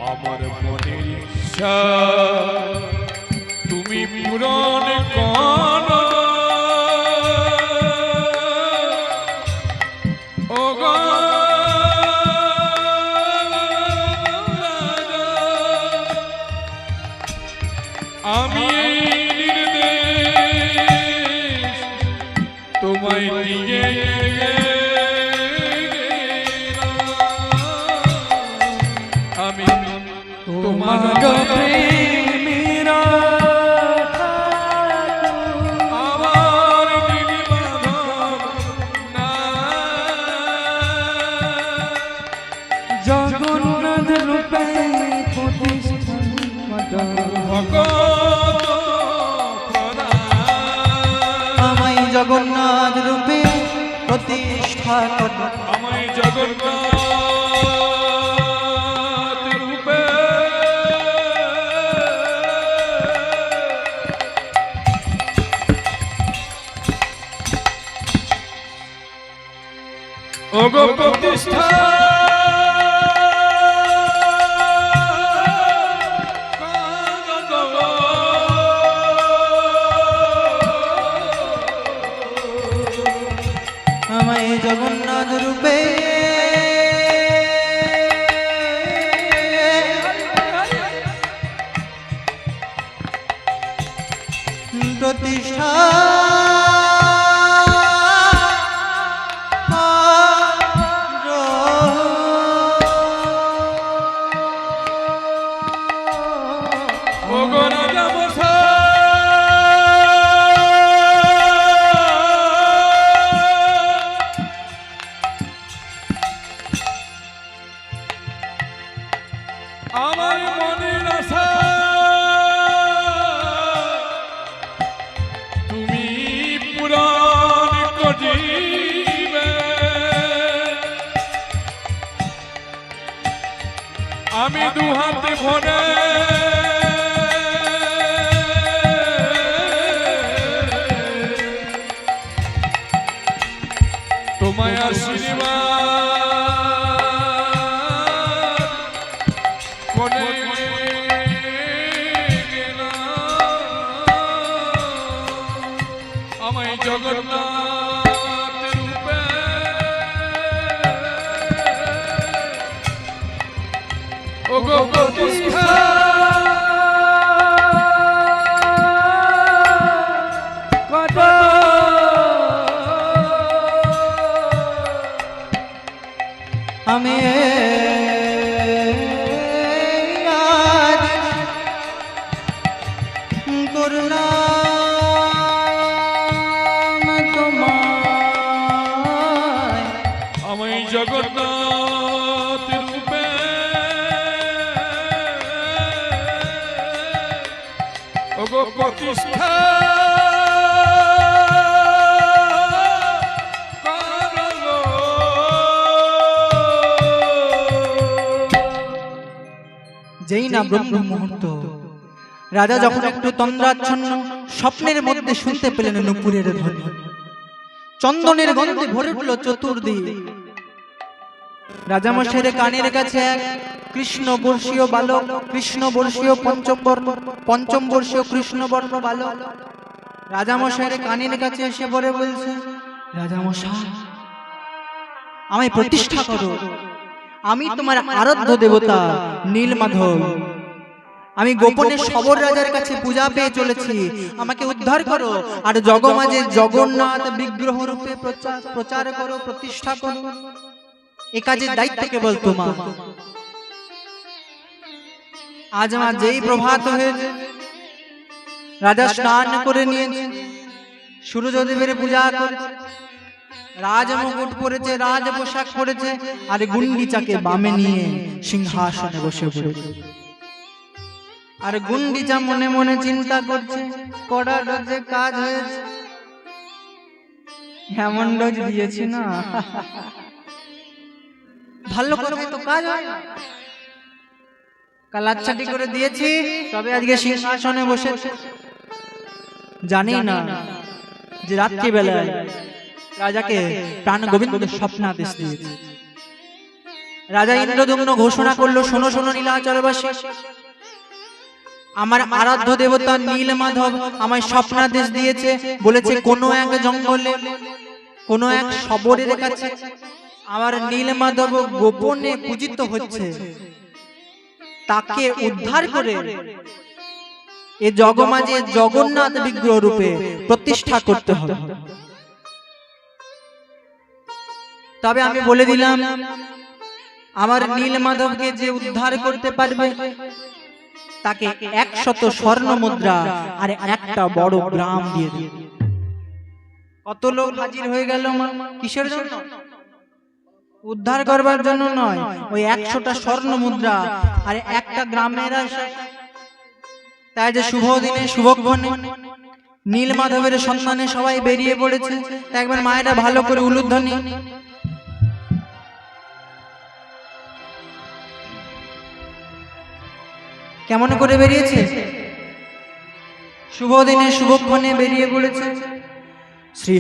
আমার মনের ইচ্ছা তুমি পূরণ করো, ও গো আমি নির্দেশ তোমায় দিয়ে আমি তোমার প্রেমের আমার নীলমাধব না, জগন্নাথ রূপে প্রতিষ্ঠা ভগত আমায় জগন্নাথ রূপে প্রতিষ্ঠা করো। আমায় জগন্নাথ রূপে ওগো প্রতিষ্ঠা আমায় জগন্নাথ রূপে প্রতিষ্ঠা ওগো রাজা মশাই, আমার মনের আশা তুমি জগন্নাথ রূপে ওগো প্রতিষ্ঠা কত আমি আজ করলাম তোমায় আমি জগন্নাথ রূপে ওগো প্রতিষ্ঠা করলো। যেই না ব্রহ্ম মুহূর্ত রাজা যখন একটু তন্দ্রাচ্ছন্ন স্বপ্নের মধ্যে শুনতে পেলেন নুপুরের ধ্বনি, চন্দনের গন্ধে ভরে উঠল চতুর্দিক। রাজামশাইয়ের কানের কাছে এক কৃষ্ণ বর্ষীয় বালক, কৃষ্ণ বর্ষীয় পঞ্চম বর্ষীয় কৃষ্ণবর্ণ বালক রাজামশাইয়ের কানের কাছে এসে পড়ে বলছে, রাজামশাই আমায় প্রতিষ্ঠা করো, আমি তোমার আরাধ্য দেবতা নীলমাধব, আমি গোপনে সবর রাজার কাছে পূজা পেয়ে চলেছি, আমাকে উদ্ধার করো আর জগমাঝে জগন্নাথ বিগ্রহ রূপে প্রচার করো, প্রতিষ্ঠা করো। এ কাজের দায়িত্ব কেবল তোমার। আজ আমার যেই প্রভাত হয়েছে, রাজা স্নান করে নিয়েছে, সূর্যদেবের পূজা করেছে, রাজ মুকুট পরেছে, রাজ পোশাক পরেছে, আর গুন্ডিচাকে বামে নিয়ে সিংহাসনে বসে পড়েছে। আর গুন্ডিচা মনে মনে চিন্তা করছে, কড়া ডোজে কাজ হয়েছে, এমন ডোজ দিয়েছি না, ভালো করে তো কাজ হয় না, কালাচ্ছাটি করে দিয়েছি, তবে আজকে সিংহাসনে বসেছে। জানি না যে রাত্রিবেলায় রাজাকে প্রাণ গোবিন্দ স্বপ্নাদেশ দিয়েছে। রাজা ইন্দ্রদম্ন ঘোষণা করলো, শোনো শোনো নীলাচলবাসী, আমার আরাধ্য দেবতা নীলমাধব আমায় স্বপ্নাদেশ দিয়েছে, বলেছে কোনো এক জঙ্গলে কোনো এক শবরের কাছে আমার নীলমাধব গোপনে পূজিত হচ্ছে, তাকে উদ্ধার করে এ জগমাঝে জগন্নাথ বিগ্রহ রূপে প্রতিষ্ঠা করতে হবে। তবে আমি বলে দিলাম, আমার নীলমাধবকে যে উদ্ধার করতে পারবে তাকে 100 স্বর্ণ মুদ্রা আর একটা বড় গ্রাম দিয়ে দিবে। কত লোক হাজির হয়ে গেল মা, কিসের জন্য? উদ্ধার করবার জন্য নয়, ওই 100টা স্বর্ণ মুদ্রা আর একটা গ্রামের আশা। তাই যে শুভ দিনে শুভক্ষণে নীলমাধবের সন্ধানে সবাই বেরিয়ে পড়েছে। তাই একবার মায়েরা ভালো করে উলুধ্বনি। কেমন করে বেরিয়েছে? শুভ দিনে শুভক্ষণে বেরিয়ে পড়েছে। শ্রী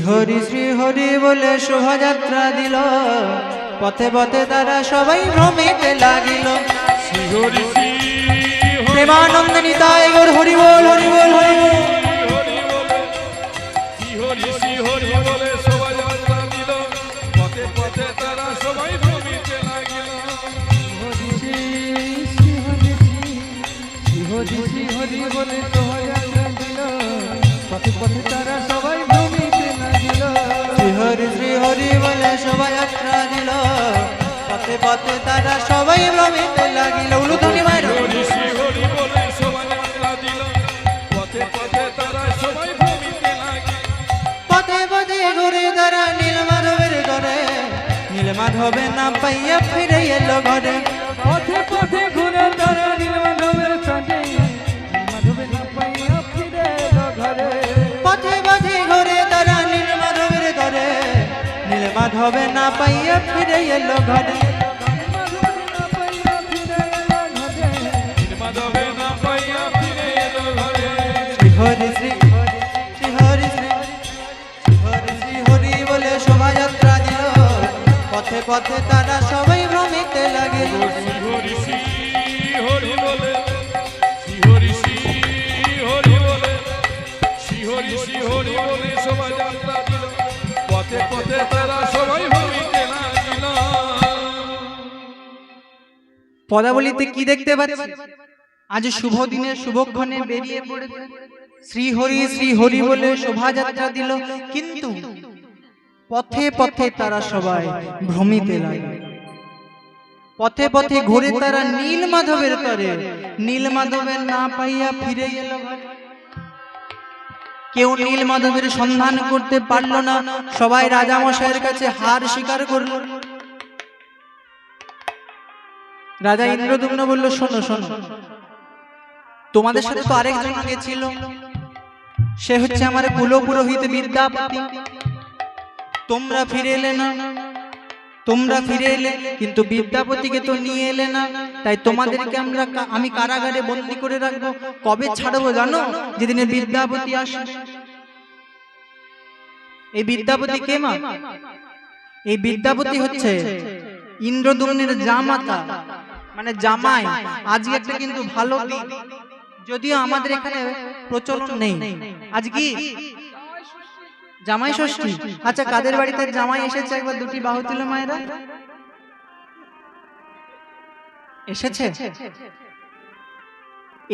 হরি বলে শোভাযাত্রা দিল, পথে পথে তারা সবাই ভ্রমিতে লাগিল। শ্রীহরি প্রেমানন্দ নিতাই গৌর হরি বল, হরি বল, হরি বল। শ্রীহরি বলে শোভাযাত্রা দিল, পথে পথে তারা সবাই ভ্রমিতে লাগিল। হরি বলে শোভাযাত্রা দিল, পথে পথে তারা সবাই ভ্রমিতে লাগিল। শ্রী হরি বলে শোভাযাত্রা দিল, পথে পথে তারা সবাই ভ্রমিতে লাগিল। উলুধ্বনি মায়ের। শ্রীহরি বলে শোভাযাত্রা দিল, পথে পথে তারা সবাই ভ্রমিতে লাগিল। পথে পথে ঘুরে তারা নীলমাধবের ঘরে, নীলমাধবে না পাইয়া ফিরে এলো ঘরে। পথে পথে ঘুরে তারা নীলমাধবের খোঁজে, নীলমাধবের না পাইয়া ফিরে এলো ঘরে। পথে পথে ঘুরে তারা নীলমাধবের ঘরে, নীলমাধবে না পাইয়া ফিরে এলো ঘরে। মাধবে না পাইয়া ফিরে এলো ঘরে। শ্রী হরি শ্রী হরি বলে শোভাযাত্রা দিল, পথে পথে তারা সবাই ভ্রমিতে লাগিল। শ্রীহরি হরি বলে, শ্রীহরি বলে, শ্রীহরি বলে শোভাযাত্রা দিল, পথে পথে তারা সবাই ভ্রমিতে লাগিল। পদাবলিতে কি দেখতে পাচ্ছি? আজ শুভ দিনে শুভক্ষণে বেরিয়ে পড়েছে, শ্রী হরি বলে শোভাযাত্রা দিল, কিন্তু পথে পথে তারা সবাই ভ্রমিতে লাগে। পথে পথে ঘুরে তারা নীল মাধবের তরে, নীল মাধবের না পাইয়া ফিরে গেল ঘরে। কেউ নীল মাধবের সন্ধান করতে পারল না, সবাই রাজামশাইয়ের কাছে হার স্বীকার করল। রাজা ইন্দ্রদুম্ন বলল, শোনো শোনো, তোমাদের সাথে তো আরেকজন গেছিল, সে হচ্ছে আমার কুলপুরোহিত বিদ্যাপতি। তোমরা ফিরে এলে না, তোমরা ফিরে এলে কিন্তু বিদ্যাপতিকে তো নিয়ে এলে না, তাই তোমাদেরকে আমি কারাগারে বন্দী করে রাখবো। কবে ছাড়বো জানো? যেদিনে বিদ্যাপতি আসবে। এই বিদ্যাপতি কে মা? এই বিদ্যাপতি হচ্ছে ইন্দ্রদুম্নের জামাতা, মানে জামাই। আজকে একটা কিন্তু ভালো দিন, যদিও আমাদের এখানে প্রচলন নেই। আজ কি জামাই ষষ্ঠী? আচ্ছা, কাদের বাড়িতে জামাই এসেছে একবার দুটি বাহু তুলে মায়েরা? এসেছে?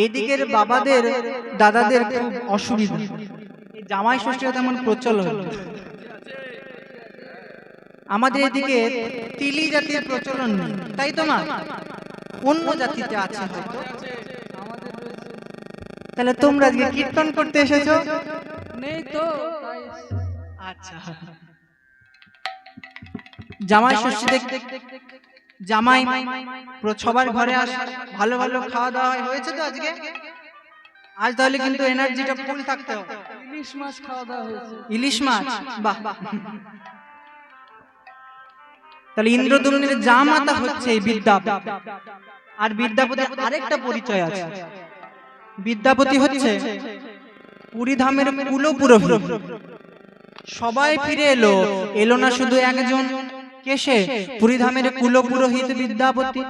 এদিকের বাবাদের দাদাদের খুব অসুবিধা, এই জামাই ষষ্ঠীর তেমন প্রচলন। আমাদের এদিকে তিলি জাতির প্রচলন নেই, তাই তো মা? অন্য জাতিতে আছে হয়তো। তাহলে তোমরা আজকে কীর্তন করতে এসেছো? নেই তো, আচ্ছা, জামাই ষষ্ঠী দেখতে জামাই সবার ঘরে আসে, ভালো ভালো খাওয়া দাওয়া হয়েছে তো আজকে? আজ তাহলে কিন্তু এনার্জিটা ফুল থাকতে হবে। ইলিশ মাছ খাওয়া দাওয়া হয়েছে। ইলিশ মাছ, বাহ। তাহলে ইন্দ্রদুম্নের জামাতা হচ্ছে এই বিদ্যাপতি। আর বিদ্যাপতির আরেকটা পরিচয় আছে, বিদ্যাপতি হচ্ছে পুরীধামের কুলপুরোহিত। সবাই ফিরে এলো, এলো না শুধু একজন, কে সে? পুরীধামের কুলপুরোহিত বিদ্যাপতি।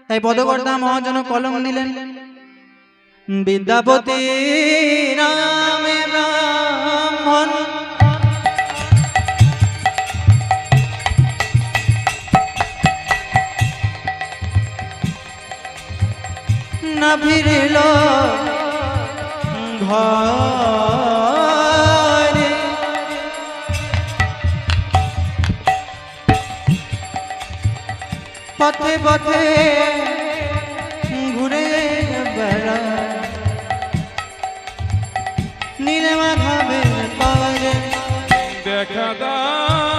তাই পদকর্তা মহাজন কলম নিলেন, বিদ্যাপতি নামে ব্রাহ্মণ না ফিরিল ঘরে, পথে পথে ঘুরে বেড়ায়, নীল মাধবের তরে দেখা দাও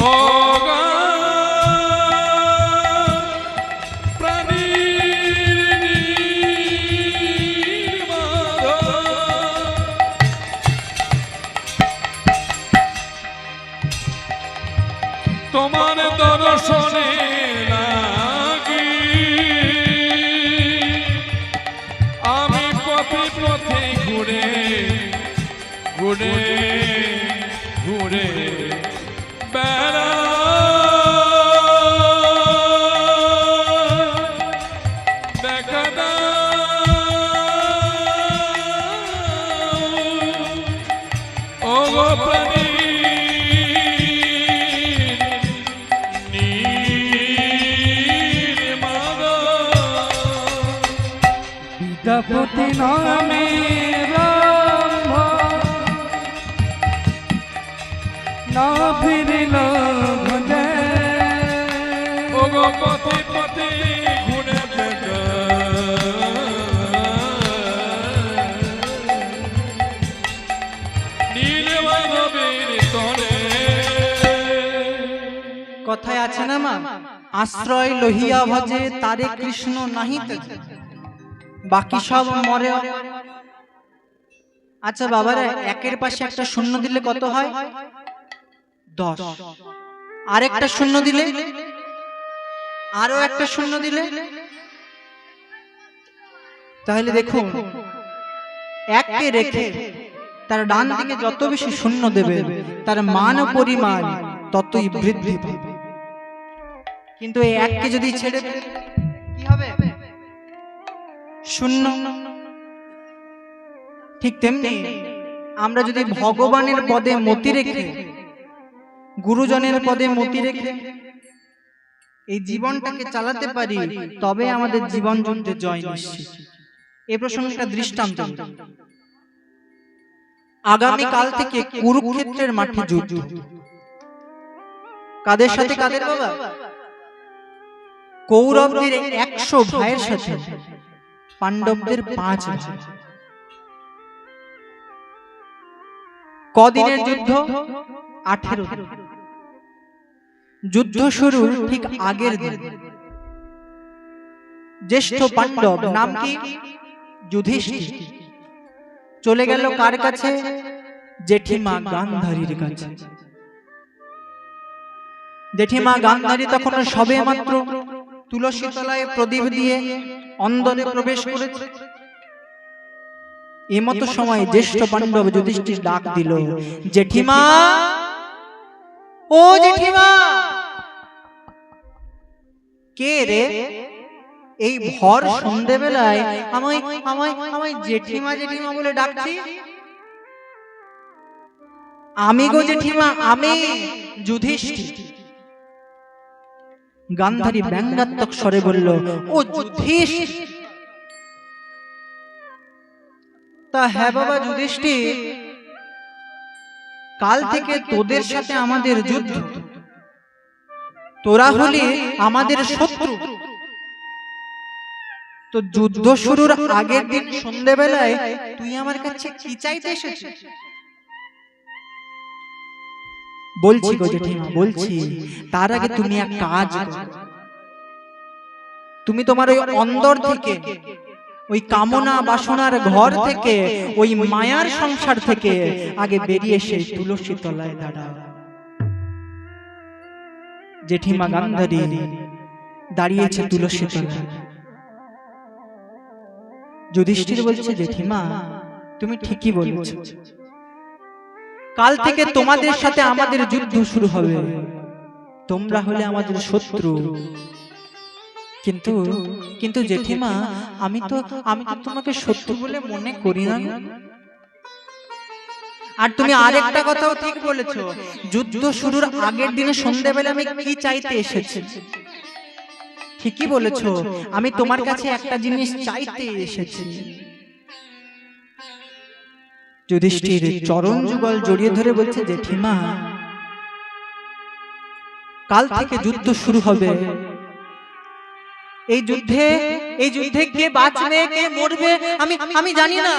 ও গো প্রাণীর নির্মাণ, তোমার দর্শনে লাগি আমি পথে পথে ঘুরে ঘুরে ঘুরে বেড়া, দেখা দাও ও গো প্রাণী বিদ্যাপতি নামে ব্রাহ্মণ না ফিরিল ঘরে, ও গো পথে পথে ঘুরে বেড়া, নীল মাধবের তরে। কথায় আছে না মা, আশ্রয় লহিয়া ভজে তারে কৃষ্ণ নাহিতে, বাকি সব মরে। আচ্ছা বাবারা, একের পাশে একটা শূন্য দিলে কত হয়? 10। আরেকটা শূন্য দিলে, আরো একটা শূন্য দিলে, তাহলে দেখুন এককে রেখে তার ডান দিকে যত বেশি শূন্য দেবে, তার মান ও পরিমাণ ততই বৃদ্ধি পাবে। কিন্তু এই এককে যদি ছেড়ে দেয়, কি হবে? শূন্য। ঠিক তেমনি আমরা যদি ভগবানের পদে মতি রেখে, গুরুজনের পদে মতি রেখে এই জীবনটাকে চালাতে পারি, তবে আমাদের জীবন যুদ্ধে জয় নিশ্চিত। এই প্রসঙ্গে একটা দৃষ্টান্ত দিই। আগামী কাল থেকে কুরুক্ষেত্রের মাঠে যুদ্ধ। কাদের সাথে? কাদের বাবা? কৌরবদের 100 ভাইয়ের সাথে পাণ্ডবদের 5 ভাই। কদিনের যুদ্ধ? 18 দিন। যুদ্ধ শুরুর ঠিক আগের দিন জ্যেষ্ঠ পাণ্ডব, নাম কি? যুধিষ্ঠির, চলে গেল কার কাছে? জেঠিমা গান্ধারীর কাছে। জেঠিমা গান্ধারী তখন সবে মাত্র তুলসী তলায় প্রদীপ দিয়ে অন্দরে প্রবেশ করেছে। এমতো সময় জ্যেষ্ঠ পাণ্ডব যুধিষ্ঠির ডাক দিল, জেঠিমা, ও জেঠিমা। কে রে? এই ভর সন্ধ্যেবেলায় আমায় আমায় আমায় জেঠিমা জেঠিমা বলে ডাকছি? আমি গো জেঠিমা, আমি যুধিষ্ঠির। গান্ধারী ব্যঙ্গাত্মক স্বরে বলল, ও যুধিষ্ঠির? তা হ্যাঁ বাবা যুধিষ্ঠির, কাল থেকে তোদের সাথে আমাদের যুদ্ধ। তোরা হলি আমাদের শত্রু। তো যুদ্ধ শুরুর আগের দিন সন্ধ্যেবেলায় তুই আমার কাছে কি চাইতে এসেছিস? বলছি গো জেঠিমা, বলছি। তার আগে তুমি এক কাজ করো। তুমি তোমার ওই অন্দর থেকে, ওই কামনা বাসনার ঘর থেকে, ওই মায়ার সংসার থেকে আগে বেরিয়ে এসে তুলসী তলায় দাঁড়াও। জেঠিমা গান্ধারী দাঁড়িয়েছে তুলসী তলায়। যুধিষ্ঠির বলছে, জেঠিমা তুমি ঠিকই বলেছ, কাল থেকে তোমাদের সাথে আমাদের যুদ্ধ শুরু হবে। তোমরা হলে আমাদের শত্রু। কিন্তু কিন্তু জেঠিমা, আমি তো তোমাকে শত্রু বলে মনে করি না। আর তুমি আরেকটা কথাও ঠিক বলেছো, যুদ্ধ শুরুর আগের দিনে সন্ধ্যাবেলা আমি কি চাইতে এসেছি? ঠিকই বলেছো, আমি তোমার কাছে একটা জিনিস চাইতে এসেছি। যুধিষ্ঠির চরণ যুগল জড়িয়ে ধরে বলছে, জেঠিমা কাল থেকে যুদ্ধ শুরু হবে। এই যুদ্ধে কে বাঁচবে কে মরবে আমি জানি না।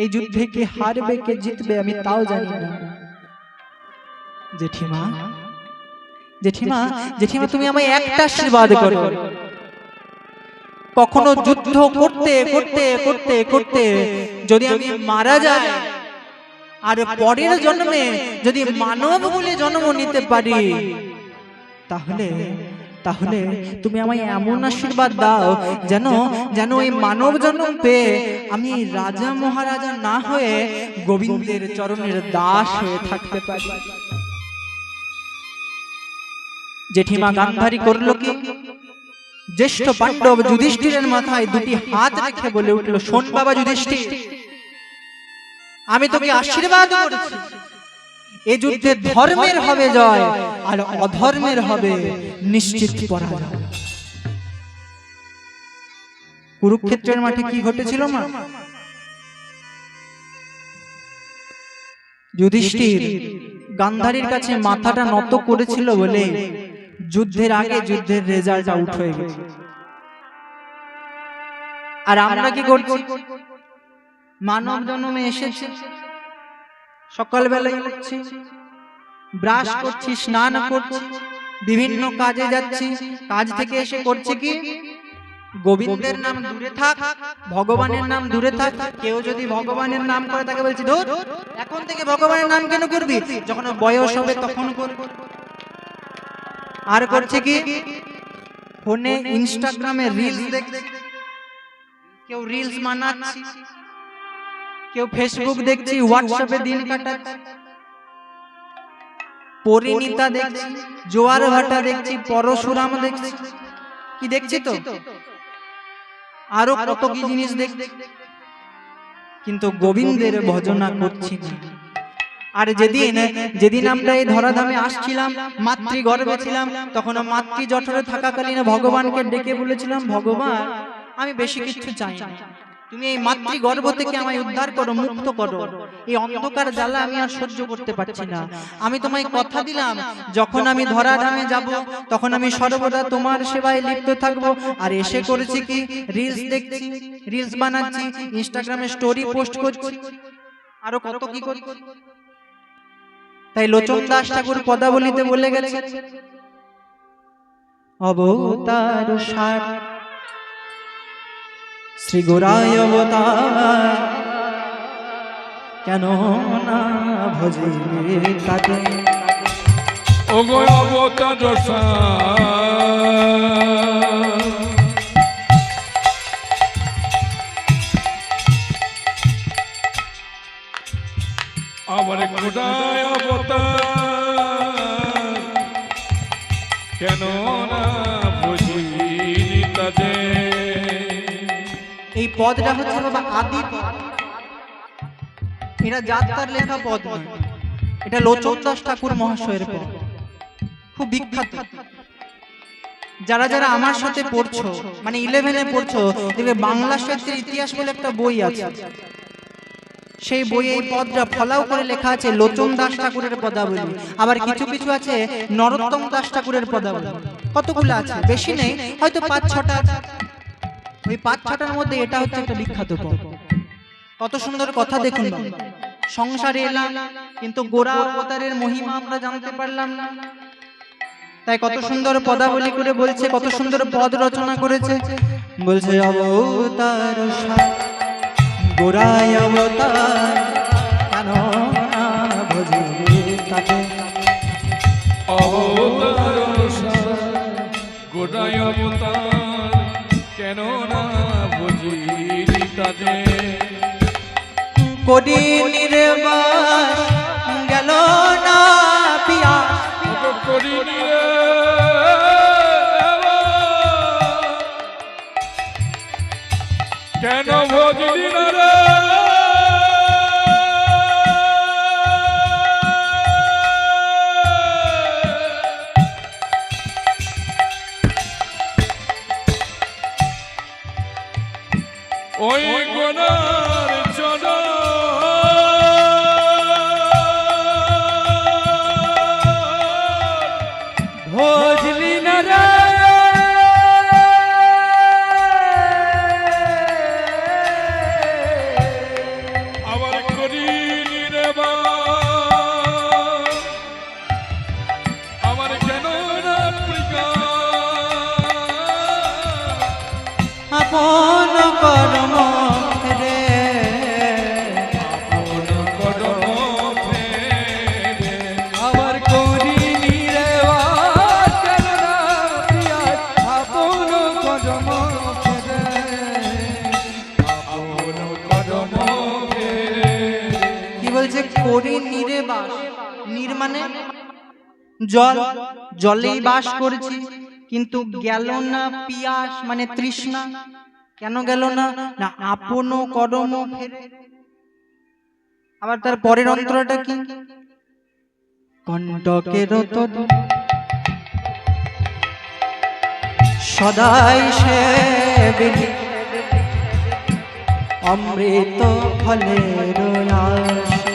এই যুদ্ধে কে হারবে কে জিতবে আমি তাও জানি না। জেঠিমা জেঠিমা জেঠিমা তুমি আমায় একটা আশীর্বাদ করো। কখনো যুদ্ধ করতে করতে করতে করতে যদি আমি মারা যাই, আর পরের জন্মে যদি মানব বলে জন্ম নিতে পারি, তাহলে তাহলে তুমি আমায় এমন আশীর্বাদ দাও যেন ওই মানব জন্ম পেয়ে আমি রাজা মহারাজা না হয়ে গোবিন্দের চরণের দাস হয়ে থাকতে পারি। জেঠিমা গান্ধারী করলো কি? জ্যেষ্ঠ পাণ্ডব যুধিষ্ঠিরের মাথায় দুটি হাত রেখে বলে উঠল, শোন বাবা যুধিষ্ঠির, আমি তোকে আশীর্বাদ করছি, এই যুদ্ধে ধর্মের হবে জয় আর অধর্মের হবে নিশ্চিত পরাজয়। কুরুক্ষেত্রের মাঠে কি ঘটেছিল মা? যুধিষ্ঠির গান্ধারীর কাছে মাথাটা নত করেছিল বলে যুদ্ধের আগে যুদ্ধের রেজাল্ট আউট হয়ে গেছে। আর আমরা কি করছি? মানব জন্মে এসেছি, সকালবেলায় উঠছি, ব্রাশ করছি, স্নান করছি, বিভিন্ন কাজে যাচ্ছি, কাজ থেকে এসে করছি কি? গোবিন্দের নাম দূরে থাক, ভগবানের নাম দূরে থাক। কেউ যদি ভগবানের নাম করে তাকে বলছি, ধুর এখন থেকে ভগবানের নাম কেন করবি? যখন বয়স হবে তখন করবি। আর করছে কি? ফোনে ইনস্টাগ্রামে রিলস দেখছে, কেউ রিলস বানাচ্ছে, কেউ ফেসবুক দেখছি, হোয়াটসঅ্যাপে দিন কাটাচ্ছে। পরিণীতা দেখছি, জোয়ার ভাটা দেখছি, পরশুরাম দেখছি, কি দেখছি তো আরো কত কি জিনিস দেখছি, কিন্তু গোবিন্দের ভজনা করছি না। আর যেদিন আমরা এই ধরাধামে আসছিলাম, মাতৃগর্ভে ছিলাম, তখন মাতৃ জঠরে থাকাকালীন ভগবানকে ডেকে বলেছিলাম, ভগবান আমি বেশি কিছু চাই না, তুমি এই মাতৃগর্ভ থেকে আমায় উদ্ধার করো, মুক্ত করো, এই অন্ধকার জ্বালা আমি আর সহ্য করতে পারছি না। আমি তোমায় কথা দিলাম, যখন আমি ধরাধামে যাব তখন আমি সর্বদা তোমার সেবায় লিপ্ত থাকবো। আর এসে করেছি কি, রিলস দেখছি, রিলস বানাচ্ছি, ইনস্টাগ্রামে স্টোরি পোস্ট করছি, আরো কত কি করি। তাই লোচন দাস ঠাকুর পদাবলিতে বলে গেছে, অবতার সার শ্রী গোরায় অবতার, কেন না ভজিলে তাকে। ওগো অবতার আমার গোটায় অবতার, কেন না বুঝিনি তাদের। এই পদটা হচ্ছে বাবা আদি পদ, এটা যাত্রার লেখা পদ নয়, এটা লোচন দাস ঠাকুর মহাশয়ের পদ, খুব বিখ্যাত। যারা যারা আমার সাথে পড়ছো, মানে 11-এ পড়ছো, দেখবে বাংলা সাহিত্যের ইতিহাস বলে একটা বই আছে, সেই বইয়ে এই পদটা ফলাও করে লেখা আছে লোচন দাস ঠাকুরের পদাবলী। আবার কিছু কিছু আছে নরোত্তম দাস ঠাকুরের পদাবলী, কতগুলো আছে, বেশি নেই, হয়তো 5-6টা আছে। ওই 5-6টার মধ্যে এটা হচ্ছে একটা বিখ্যাত পদ। কত সুন্দর কথা দেখুন, সংসারে এলাম কিন্তু গোরা অবতারের মহিমা আমরা জানতে পারলাম না। তাই কত সুন্দর পদাবলী করে বলছে, কত সুন্দর পদ রচনা করেছে, বলছে অবতার গোরায় অবতার, কেন না ভজিলে তাকে। অবতার গোটায় অবতার, কেন না বুঝিনি তাদের। করি নির্বাস গেল না পিয়াস, করিনি কেন ভজিনি না রে। ওই গোনার চরণ ভজলি না রে, আবার করিনি রে বাস, আমার কেন না প্রিয়া। আপন কর্ম রে, আপন কর্ম ফেরে, আবার করিনি রে বাস, কেন না পিয়াস, আপন কদম ফেরে, আপন কর্ম ফেরে। কি বলছে, করি নিরে বাস, নির মানে জল, জলেই বাস করেছি, কিন্তু গেল না পিয়াস মানে তৃষ্ণা। কেন গেল না, না আপন কর্ম ফেরে। আবার তার পরের অন্তরটা কি, কণ্টকের তদ সদাই সেবিনী, অমৃত ফলের আশে।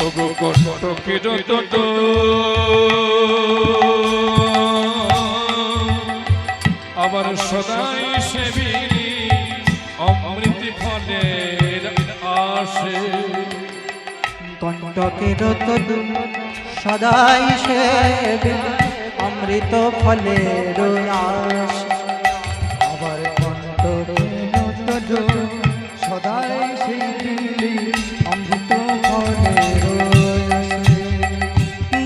ওগো কণ্টকের তদ আবার সদাই সেবিনী, অমৃত ফলের আশে। কণ্টকের তদু সদাই সেবিনী, অমৃত ফলের আশে। আবার কণ্টকের তদু সদাই সেই দিলি, অমৃত ফলের আশে।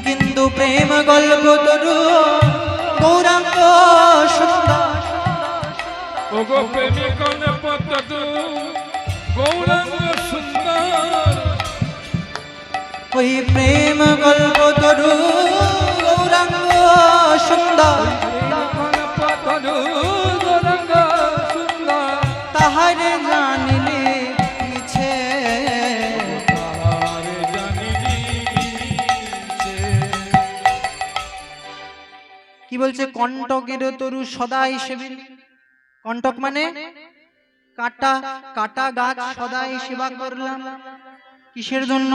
কিন্তু প্রেম গল্প তরু গৌরাঙ্গ সুন্দর, ওগো প্রেমিক পদ্ম গৌরাঙ্গ সুন্দর, ওই প্রেম গল্প তরু গৌরাঙ্গ সুন্দর তাহারে জানিলে মিছে কি বলছে কণ্টকের তরু সদাই সেবী কণ্টক মানে কাটা কাটা গাছ সদাই সেবা করলাম কিসের জন্য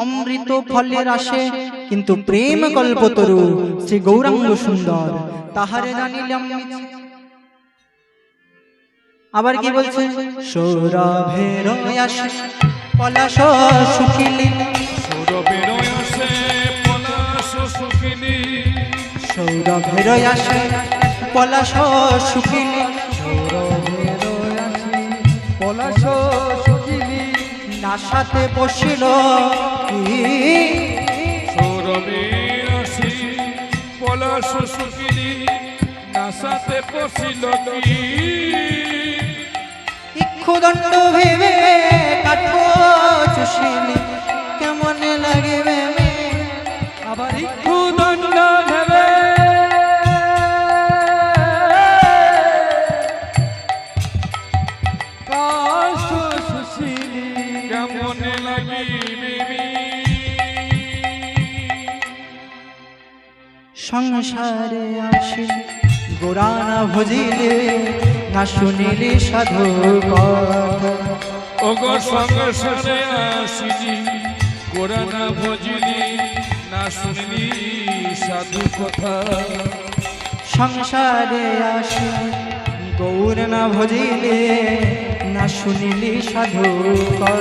অমৃত ফলের আসে কিন্তু প্রেম কল্পতরু শ্রী গৌরাঙ্গ সুন্দর তাহারে জানিলাম মিছে। আবার কি বলছে সৌরভের আসে পলাশ শুকিলি সৌরভের আসে পলাশ শুকিলি সৌরভের আসে পলাশ শুকিলি পলাশ শুকিলি নাসাতে বসিল সৌরভের আসি পলাশ শুকিলি নাসাতে পশিল কি ইক্ষুদণ্ড ভেবে কাঠ চুষিলি কেমন লাগিবে আবার ইক্ষু দণ্ড ভেবে কাশ শুষিলি কেমন লাগিবে সংসারে আসি গোরানা ভজিলে না শুনিলে সাধু কথা ওগো সংসারে আসিলি গোরানা ভজিলি না শুনলি সাধু কথা সংসারে আসি গৌর না ভজিলে না শুনিলি সাধু কথা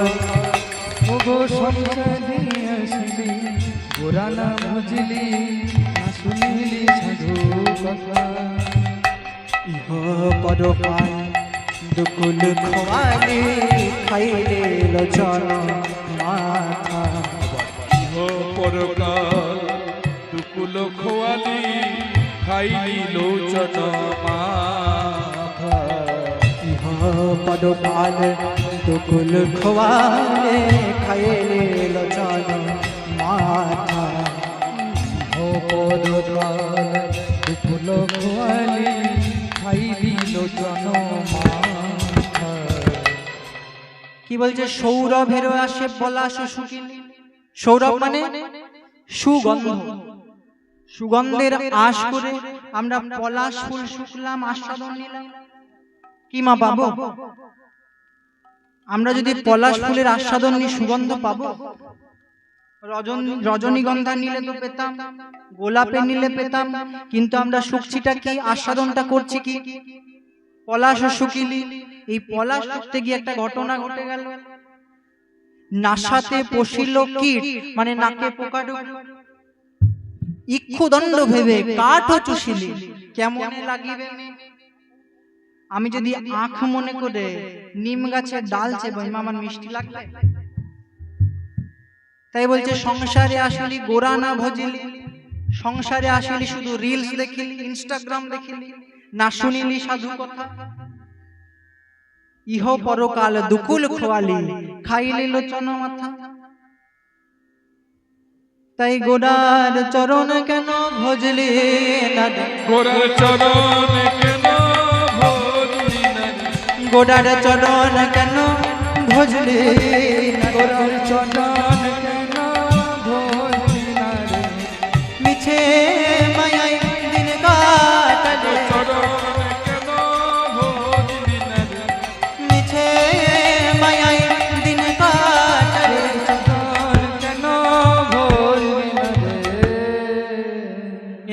ওগো সংসারে আসিলি গোরানা বুঝিলি না শুনিলি সাধু কথা ইহ পরপায় দুকুল খোয়ালি খাইলে লোচন মাথা ইহ পরকাল দুকুল খোয়ালি খাইলি লোচন মাথা ইহ পরপাল দুকুল খোয়ালে খাইলে লোচন মাথা ও পদকাল দুকুল খোয়ালি খাইলি লোচন মাথা কি বলছে সৌরভের আসে পলাশ শুকিলি সৌরভ মানে সুগন্ধ সুগন্ধের আশ করে আমরা পলাশ ফুল শুকলাম আস্বাদন নিলাম কি মা পাবো আমরা যদি পলাশ ফুলের আস্বাদন নিই সুগন্ধ পাবো রজনীগন্ধা নিলে তো পেতাম গোলাপে নিলে পেতাম কিন্তু আমরা শুকছিটা কি আস্বাদনটা করছি কি পলাশ শুকিলি এই পলাশ শুকতে গিয়ে একটা ঘটনা ঘটে গেল নাসাতে পশিল কীট মানে নাকে পোকা ঢুকলো ইক্ষুদণ্ড ভেবে কাঠও চুষিলি কেমন লাগিবে আমি যদি আঁখ মনে করে নিম গাছের ডাল চেবই আমার মিষ্টি লাগবে তাই বলছে সংসারে আসলি গোরা না ভজিলি সংসারে আসলি শুধু রিলস দেখিলি ইনস্টাগ্রাম দেখিলি না শুনিলি সাধু কথা ইহ পরকাল দুকুল খোয়ালি খাইলি লোচন মাথা তাই গোড়ার চরণ কেন ভজলি না গোরার চরণ কেন ভজলি না গোড়ার চরণ কেন ভজলি না গোরার চরণ কেন ভজলি না রে মিছে মায়াই দিন কাটলে চরণ কেন ভজলি না মিছে মায়াই দিন কাটলে চরণ কেন ভজলি না রে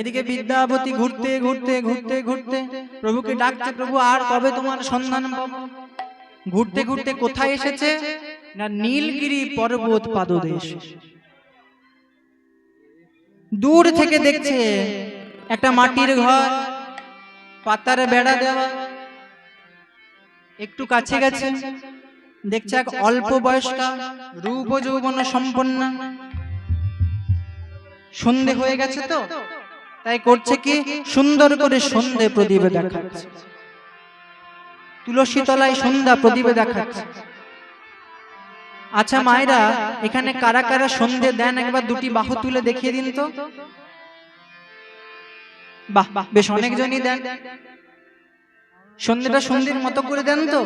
এদিকে বিদ্যাপতি ঘুরতে ঘুরতে ঘুরতে ঘুরতে প্রভুকে ডাকছে প্রভু আর কবে তোমার সন্ধান পাবো ঘুরতে ঘুরতে কোথায় এসেছে না নীলগিরি পর্বত পাদদেশ দূর থেকে দেখছে একটা মাটির ঘর পাতার বেড়া দেওয়া একটু কাছে গেছে দেখছে এক অল্প বয়স্কা রূপ যৌবন সম্পন্ন সন্ধে হয়ে গেছে তো তাই করছে কি সুন্দর করে সন্ধে প্রদীপে দেখাচ্ছে তুলসী তলায় সন্ধ্যা প্রদীপে দেখাচ্ছে আচ্ছা মায়েরা, এখানে কারা কারা সন্ধে দেন একবার দুটি বাহু তুলে দেখিয়ে দিন তো। বাহ, বেশ অনেকজনই দেন। সন্ধেটা সন্ধ্যের মতো করে দেন তো।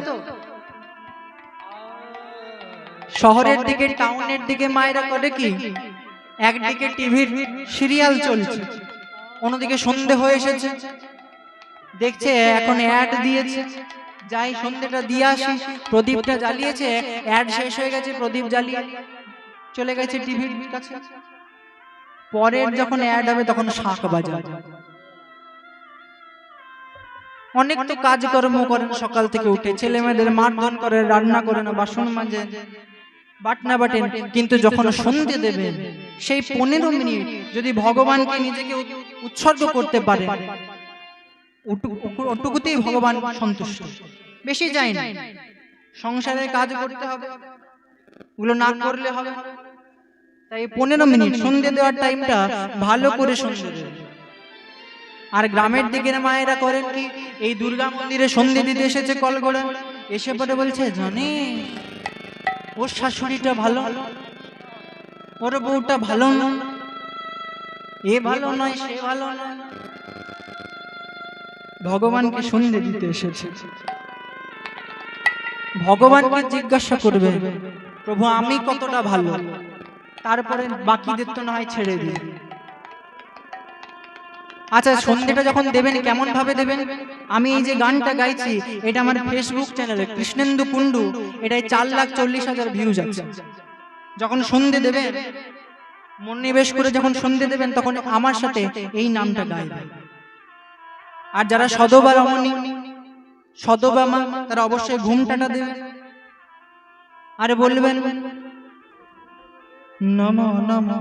শহরের দিকে, টাউনের দিকে মায়েরা করে কি, একদিকে টিভির সিরিয়াল চলছে, অন্যদিকে সন্ধে হয়ে এসেছে, দেখছে এখন অ্যাড দিয়েছে, যাই সন্ধেটা দিয়ে আসি, প্রদীপটা জ্বালিয়েছে, অ্যাড শেষ হয়ে গেছে, প্রদীপ জ্বালিয়ে চলে গেছে টিভির কাছে। পরের যখন অ্যাড হবে তখন শাঁখ বাজাবে। অনেক তো কাজকর্ম করেন সকাল থেকে উঠে, ছেলে মেয়েদের মারধর করে, রান্না করেন, বাসন মাজেন, বাটনা বাটেন, কিন্তু যখন সন্ধে দেবেন সেই 15 মিনিট যদি ভগবানকে নিজেকে উৎসর্গ করতে পারে, ওটুকুতেই ভগবান সন্তুষ্ট, বেশি যায় না। সংসারের কাজ করতে হবে, ওগুলো না করলে হবে না। তাই 15 মিনিট সন্ধে দেওয়ার টাইমটা ভালো করে সন্ধে দেবেন। আর গ্রামের দিকের মায়েরা করেন কি, এই দুর্গা মন্দিরে সন্ধে দিতে এসেছে কলগড়া, এসে পরে বলছে, জানি ওর শাশুড়িটা ভালো, ওর বউটা ভালো না, এ ভালো নয়, সে ভালো নয়। ভগবানকে সন্ধে দিতে এসেছে, ভগবানকে জিজ্ঞাসা করবে, প্রভু আমি কতটা ভালো, তারপরে বাকিদের তো না হয় ছেড়ে দিই। আচ্ছা, সন্ধেটা যখন দেবেন কেমন ভাবে দেবেন? আমি এই যে গানটা গাইছি, এটা আমার ফেসবুক চ্যানেলে কৃষ্ণেন্দু কুন্ডু, এটাই 4,40,000 ভিউজ আছে। যখন সন্ধে দেবেন, মনোনিবেশ করে যখন সন্ধে দেবেন, তখন আমার সাথে এই নামটা গাইবেন। আর যারা সদবা রমণী, সদবা মা, তারা অবশ্যই ঘুমটাটা দেবেন, আরে বলবেন, নমো নমো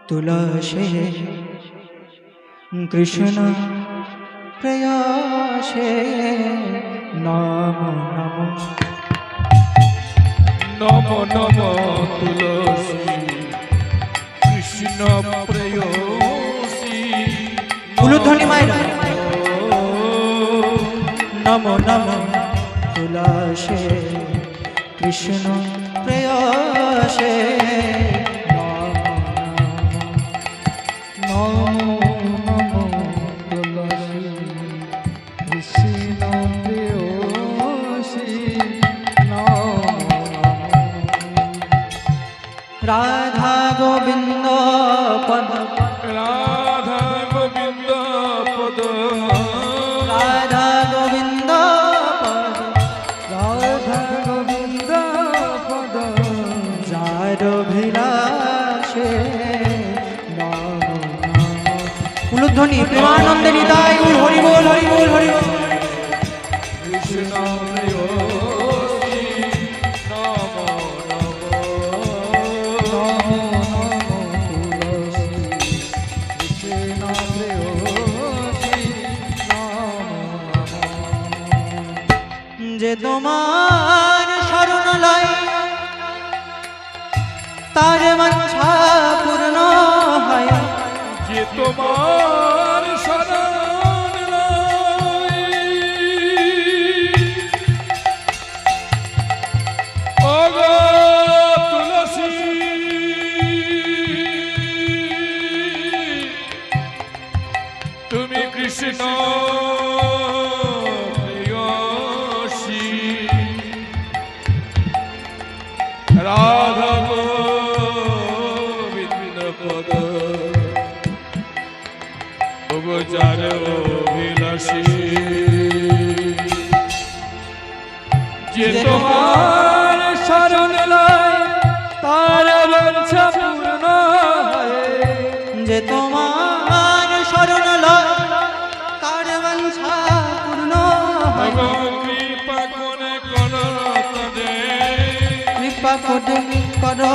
তুলসী কৃষ্ণ প্রেয়সে নমো নমো, নমো নমো তুলসী কৃষ্ণ প্রেয়সী। উলুধ্বনি মায়েরা, নমো নমো তুলসী কৃষ্ণ প্রেয়সে রাধা গোবিন্দ পদ, রাধা গোবিন্দ পদ, রাধা গোবিন্দ পদ, রাধা গোবিন্দ পদ, যার অভিলাষে নমো নমো। উলুধ্বনি প্রেমানন্দে নিতাই গৌর, হরি বল হরি বল হরি বল। কৃষ্ণ প্রেয়সী নমো নমো, যে তোমার শরণ লয় তার বাঞ্ছা পূর্ণ হয়, যে তোমার শরণ লয়, ওগো তুলসী তুমি কৃষ্ণ প্রেয়সী, রাধা গোবিন্দ পদ, যার অভিলাষী, যে তোমার শরণ লয় তার বাঞ্ছা পূর্ণ হয়, যে তোমার শরণ লয় তার বাঞ্ছা পূর্ণ হয়। কৃপা করে করো তদে, কৃপা করে করো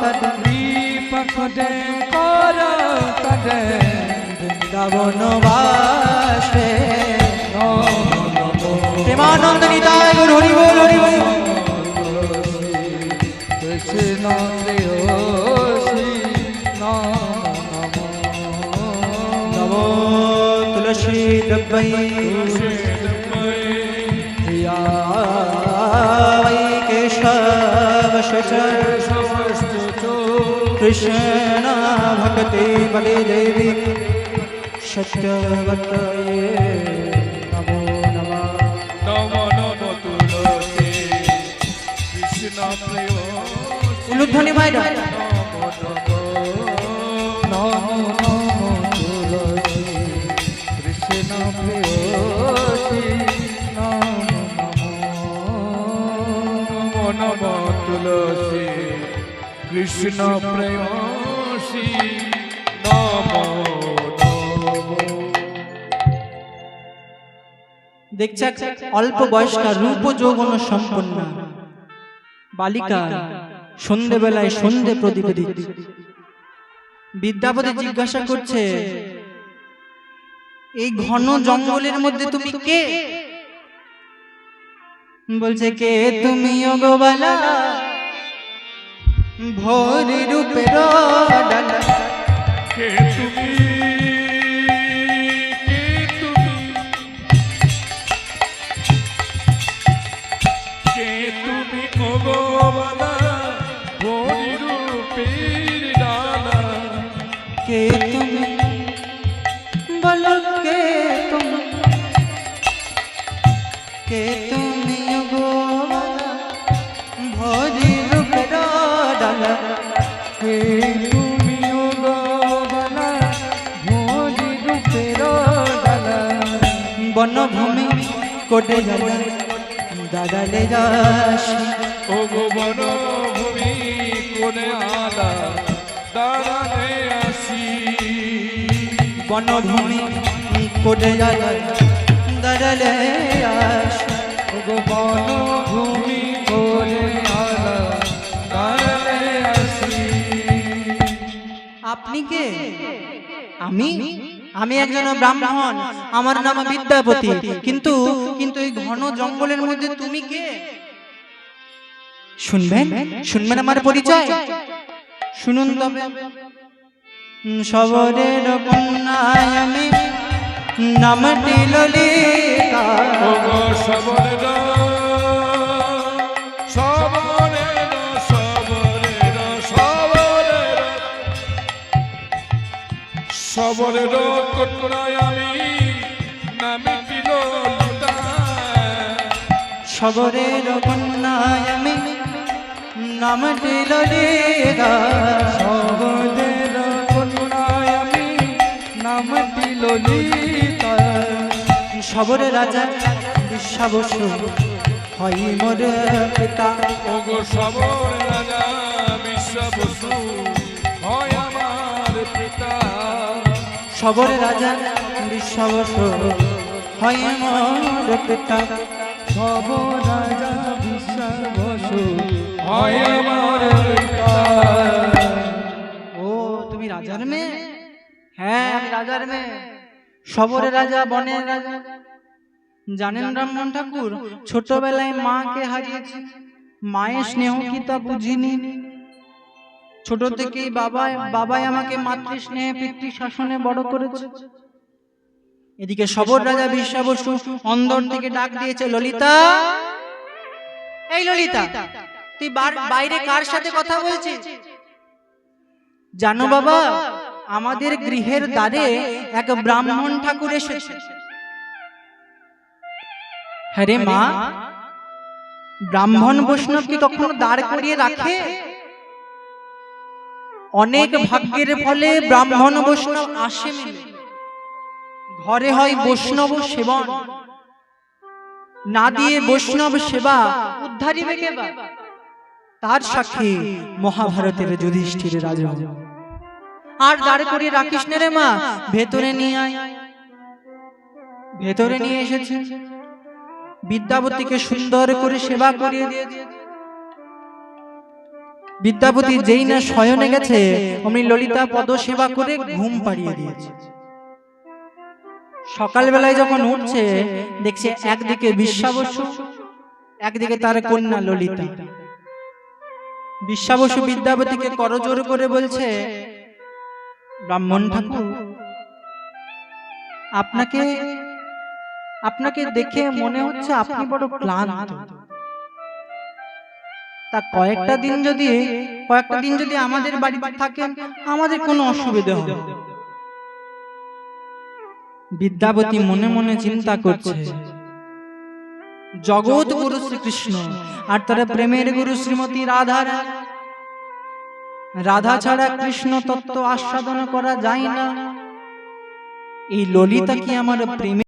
তদে, কৃপা করে করো তদে, বৃন্দাবন বাসে নমো নমো প্রেমানন্দ নিতাই গৌর, হরি বল হরি বল। কৃষ্ণ প্রেয়সী নমো নমো তুলসী দব্বৈ প্রিয়া বৈ কেশব च সমস্ত कृष्ण भक्ति पदे देवी सत्यवतये नमो नमः নম নম তুলসী কৃষ্ণ প্রিয় উলুধ্বনি ভাইরা नमो नमो तुलसी कृष्ण प्रेयसी नमो नमो নম তুলসী কৃষ্ণ প্রেয়সী নম নম দেখছে এক অল্প বয়স্কা রূপ ও যৌবন সম্পন্ন বালিকা সন্ধ্যেবেলায় সন্ধ্যে প্রদীপ দিচ্ছে। বিদ্যাপতি জিজ্ঞাসা করছে, এই ঘন জঙ্গলের মধ্যে তুমি কে? বলছে, কে তুমি ওগোবালা ভোরি রূপের ডালা। কে তুমি কে তুমি কে তুমি ভগবানা হরি রূপের ডালা কে তুমি বলো কে তুমি, কে তুমি ওগোবালা ভোরি রূপের ডালা। কে তুমি ওগোবালা ভোজি রূপের ডালা বনভূমি কোটে জানা দাদালে যাস। ওগো বনভূমি কোনে আলা দাঁড়ানে আসি বনভূমি কোটে জানা দাদালে যাস। ওগো বনভূমি করে আলা দাঁড়ালে আসি আপনি কে? আমি আমি একজন ব্রাহ্মণ, আমার নাম বিদ্যাপতি। কিন্তু কিন্তু এই ঘন জঙ্গলের মধ্যে তুমি কে? শুনবেন শুনবেন আমার পরিচয়, শুনুন তবে। শবরের কন্যায় আমি, নামটি ললিতা। ওগো সবরের সবরের সবরের সবরের সবরের কন্যায় আমি নামে দিল শবরের কন্যায় আমি, নামটি ললিতা। সবদের কন্যায় আমি নামটি ললিতা শবরে রাজা বিশ্বাবসু হয় মোর পিতা। ওগো সবর রাজা বিশ্ব বসু হয় আমার পিতা শবরে রাজা বিশ্বাবসু হয় মোর পিতা। সব রাজা বিশ্বাবসু হয় আমার পিতা ও তুমি রাজার মেয়ে? হ্যাঁ আমি রাজার মেয়ে। শবরে রাজা বনের রাজা। জানেন ব্রাহ্মণ ঠাকুর, ছোটবেলায় মাকে হারিয়েছি, মায়ের স্নেহ কি তা বুঝিনি। ছোট থেকেই বাবাই আমাকে মাতৃ স্নেহে পিতৃ শাসনে বড় করেছে। এদিকে শবর রাজা বিশ্বাবসু অন্দর থেকে ডাক দিয়েছে, ললিতা, এই ললিতা, তুই বাইরে কার সাথে কথা বলছিস? জানো বাবা, আমাদের গৃহের দ্বারে এক ব্রাহ্মণ ঠাকুর এসেছে। হ্যাঁ রে মা, ব্রাহ্মণ বৈষ্ণব কি কখনো দাঁড় করিয়ে রাখে? অনেক ভাগ্যের ফলে ব্রাহ্মণ বৈষ্ণব আসে মিলে। ঘরে হয় বৈষ্ণব সেবন, না দিয়ে বৈষ্ণব সেবা উদ্ধারিবে কে বা? তার সাক্ষী মহাভারতের যুধিষ্ঠির রাজা। আর দাঁড় করিয়ে রাখিস না রে মা, ভেতরে নিয়ে আয়। ভেতরে নিয়ে এসেছে, বিদ্যাপতিকে সুন্দর করে সেবা করিয়ে দিয়েছে। বিদ্যাপতি যেই না শয়নে গেছে, অমনি ললিতা পদ সেবা করে ঘুম পাড়িয়ে দিয়েছে। সকালবেলায় যখন উঠছে, দেখছে একদিকে বিশ্বাবসু, একদিকে তার কন্যা ললিতা। বিশ্বাবসু বিদ্যাপতিকে করজোড় করে বলছে, ব্রাহ্মণ ঠাকুর, আপনাকে দেখে মনে হচ্ছে আপনি বড় ক্লান্ত। তা কয়েকটা দিন যদি আমাদের বাড়িতে থাকেন আমাদের কোনো অসুবিধা হবে না। বিদ্যাপতি মনে মনে চিন্তা করছে, জগৎ গুরু শ্রীকৃষ্ণ আর তারা প্রেমের গুরু শ্রীমতী রাধা। রাধা ছাড়া কৃষ্ণ তত্ত্ব আস্বাদন করা যায় না। এই ললিতা কি আমার প্রেমে